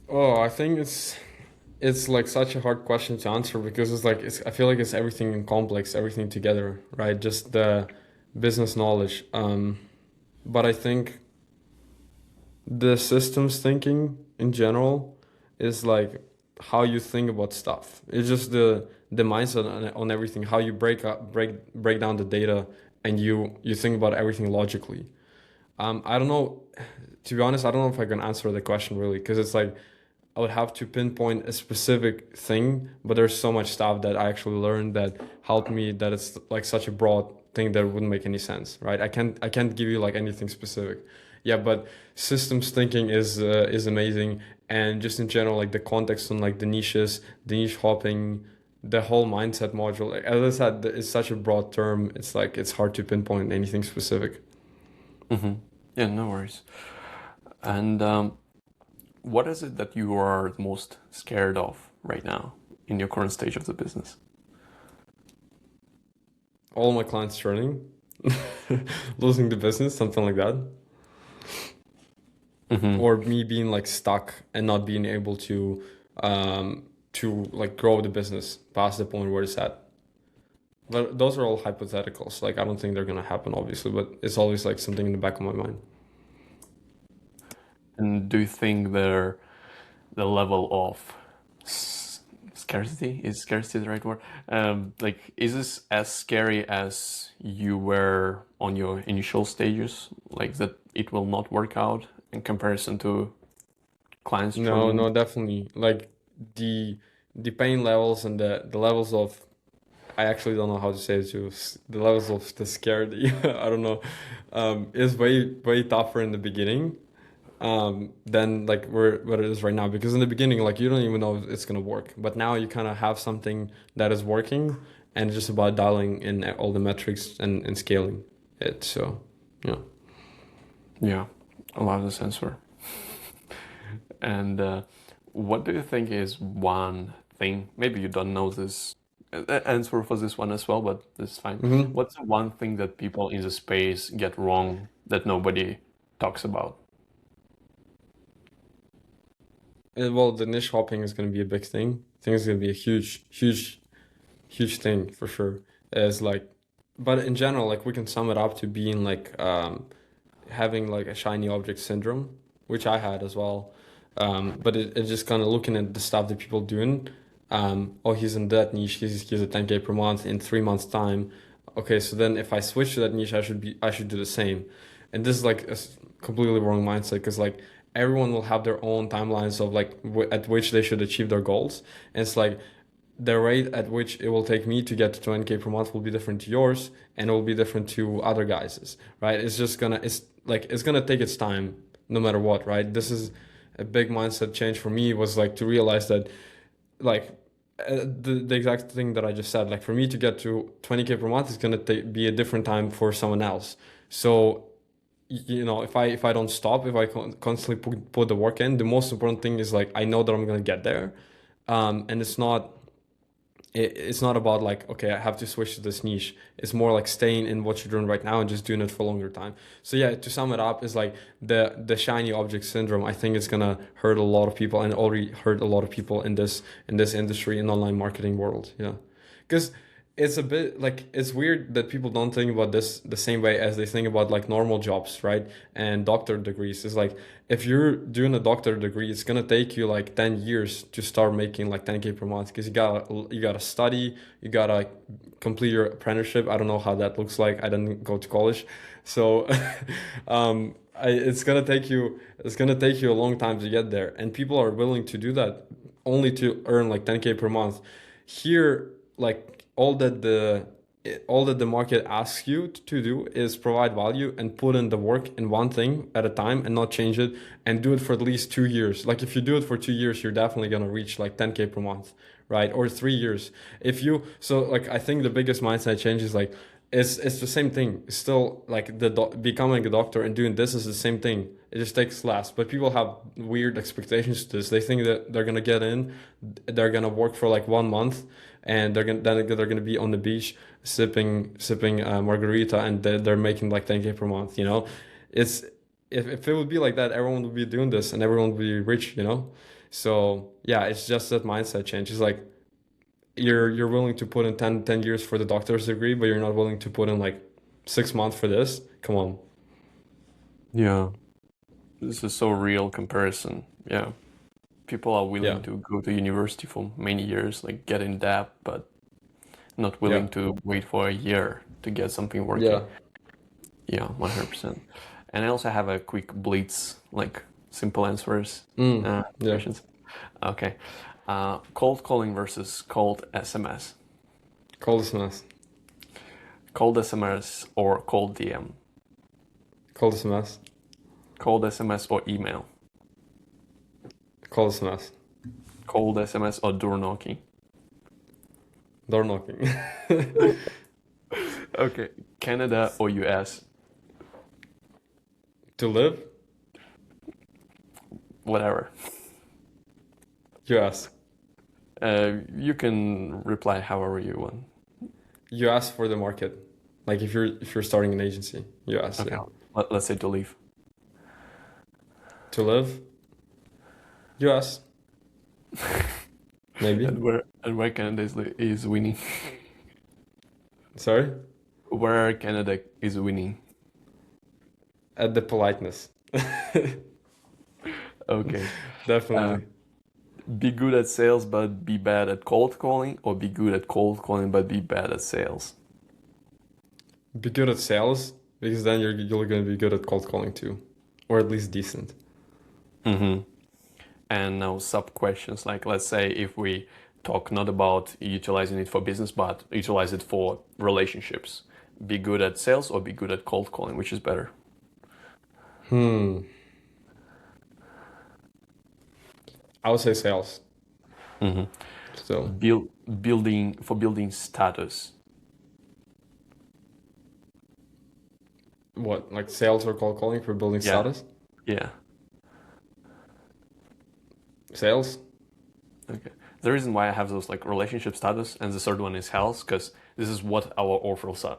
Oh, I think it's like such a hard question to answer because it's like, I feel like it's everything in complex, everything together, right? Just the business knowledge. But I think the systems thinking in general is like how you think about stuff. It's just the mindset on everything, how you break down the data, and you think about everything logically. I don't know, to be honest, I don't know if I can answer the question really, because it's like I would have to pinpoint a specific thing, but there's so much stuff that I actually learned that helped me, that it's like such a broad thing that it wouldn't make any sense, right? I can't give you like anything specific. Yeah, but systems thinking is amazing, and just in general, like the context on like the niches, the niche hopping, the whole mindset module, like, as I said, it's such a broad term. It's like it's hard to pinpoint anything specific. Mm-hmm. Yeah, no worries. And what is it that you are the most scared of right now in your current stage of the business? All my clients churning, losing the business, something like that, Mm-hmm. or me being like stuck and not being able to like grow the business past the point where it's at. But those are all hypotheticals. Like I don't think they're gonna happen, obviously, but it's always like something in the back of my mind. And do you think the level of scarcity, is scarcity the right word? Like, is this as scary as you were on your initial stages? Like that it will not work out in comparison to clients No, churning? no, definitely. Like the the pain levels and the levels of, I actually don't know how to say it to the levels of the scarcity. I don't know. Is way tougher in the beginning than like where what it is right now. Because in the beginning, like you don't even know if it's gonna work. But now you kind of have something that is working, and it's just about dialing in all the metrics and scaling it. So yeah. Yeah, a lot of the sensor. And what do you think is one thing? Maybe you don't know this answer for this one as well, but it's fine. hmm What's the one thing that people in the space get wrong that nobody talks about? Well, the niche hopping is gonna be a big thing. I think it's gonna be a huge thing for sure. Is like, but in general, like we can sum it up to being like having like a shiny object syndrome, which I had as well. But it's just kind of looking at the stuff that people doing. Oh, he's in that niche. He's at 10K per month in 3 months time. Okay, so then if I switch to that niche, I should do the same. And this is like a completely wrong mindset because like everyone will have their own timelines of like at which they should achieve their goals. And it's like the rate at which it will take me to get to 20K per month will be different to yours and it will be different to other guys's, right? It's gonna take its time no matter what, right? This is a big mindset change for me was like to realize that like the exact thing that I just said, like for me to get to 20K per month is gonna be a different time for someone else. So you know, if I don't stop, if I constantly put the work in, the most important thing is like I know that I'm gonna get there, and it's not about like okay I have to switch to this niche. It's more like staying in what you're doing right now and just doing it for a longer time. So yeah, to sum it up is like the shiny object syndrome. I think it's gonna hurt a lot of people and already hurt a lot of people in this industry in online marketing world. Yeah, because it's a bit like it's weird that people don't think about this the same way as they think about like normal jobs, right? And doctor degrees is like if you're doing a doctor degree, it's gonna take you like 10 years to start making like 10K per month because you gotta study, you gotta complete your apprenticeship. I don't know how that looks like. I didn't go to college, so it's gonna take you a long time to get there, and people are willing to do that only to earn like 10K per month. Here, like all that the market asks you to do is provide value and put in the work in one thing at a time and not change it and do it for at least 2 years. Like if you do it for 2 years, you're definitely gonna reach like 10K per month, right? Or 3 years. If you so like I think the biggest mindset change is like it's the same thing. It's still like becoming a doctor and doing this is the same thing. It just takes less. But people have weird expectations to this. They think that they're gonna get in, they're gonna work for like 1 month, and they're gonna be on the beach sipping margarita, and they're making like 10K per month. You know, it's if it would be like that, everyone would be doing this and everyone would be rich. You know, so yeah, it's just that mindset change. It's like you're willing to put in 10 years for the doctor's degree, but you're not willing to put in like 6 months for this. Come on. Yeah, this is so real comparison. Yeah, people are Yeah. willing to go to university for many years, like get in debt, but not Yeah. willing to wait for a year to get something working. Yeah. Yeah, 100%. And I also have a quick blitz, like simple answers, Yeah. questions. Okay. Cold calling versus cold SMS. Cold SMS. Cold SMS or cold DM. Cold SMS. Cold SMS or email. Cold SMS. Cold SMS or door knocking. Door knocking. Okay, Canada or US? To live? Whatever. US. You can reply however you want. US for the market. Like if you're starting an agency, US, Okay, yeah. let's say to leave. To live? US. Maybe. And where Canada is winning? Sorry? Where Canada is winning? At the politeness. Okay. Definitely. Be good at sales but be bad at cold calling, or be good at cold calling but be bad at sales? Be good at sales because then you're gonna be good at cold calling too, or at least decent. Mm-hmm. And now sub questions, like let's say if we talk not about utilizing it for business but utilize it for relationships, be good at sales or be good at cold calling, which is better? I would say sales. Mm-hmm. So Building status. what, like sales or cold calling for building Yeah. status? Yeah. Sales? Okay. The reason why I have those like relationship status and the third one is health, because this is what our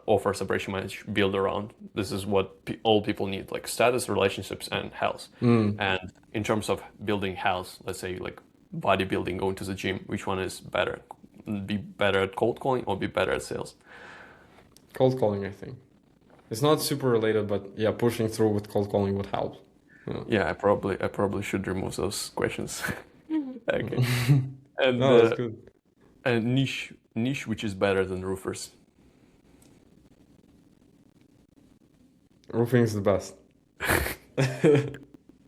offer separation manage build around. This is what all people need, like status, relationships, and health. And in terms of building health, let's say like bodybuilding, going to the gym, which one is better? Be better at cold calling or be better at sales? Cold calling, I think. It's not super related, but yeah, pushing through with cold calling would help. Yeah. Yeah, I probably should remove those questions. Okay. And No, that's good. niche which is better than roofers. Roofing is the best.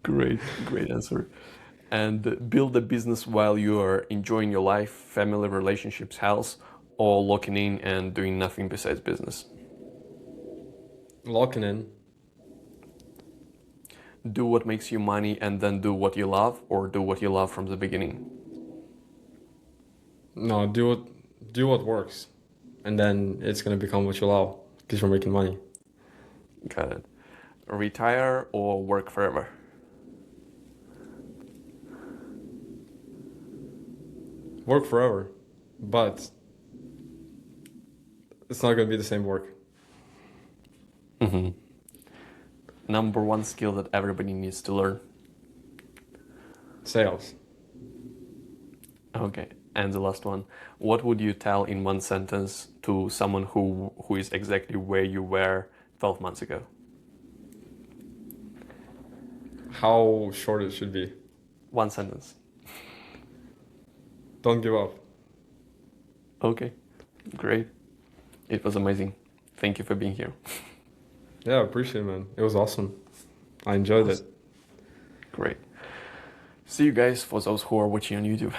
Great answer. And build a business while you are enjoying your life, family, relationships, health, or locking in and doing nothing besides business. Locking in. Do what makes you money and then do what you love, or do what you love from the beginning. No, do what works, and then it's gonna become what you love because you're making money. Got it. Retire or work forever. Work forever, but it's not gonna be the same work. Mm-hmm. Number one skill that everybody needs to learn. Sales. Okay. And the last one. What would you tell in one sentence to someone who is exactly where you were 12 months ago? How short it should be. One sentence. Don't give up. Okay. Great. It was amazing. Thank you for being here. Yeah, appreciate it, man. It was awesome. I enjoyed it. Great. See you guys for those who are watching on YouTube.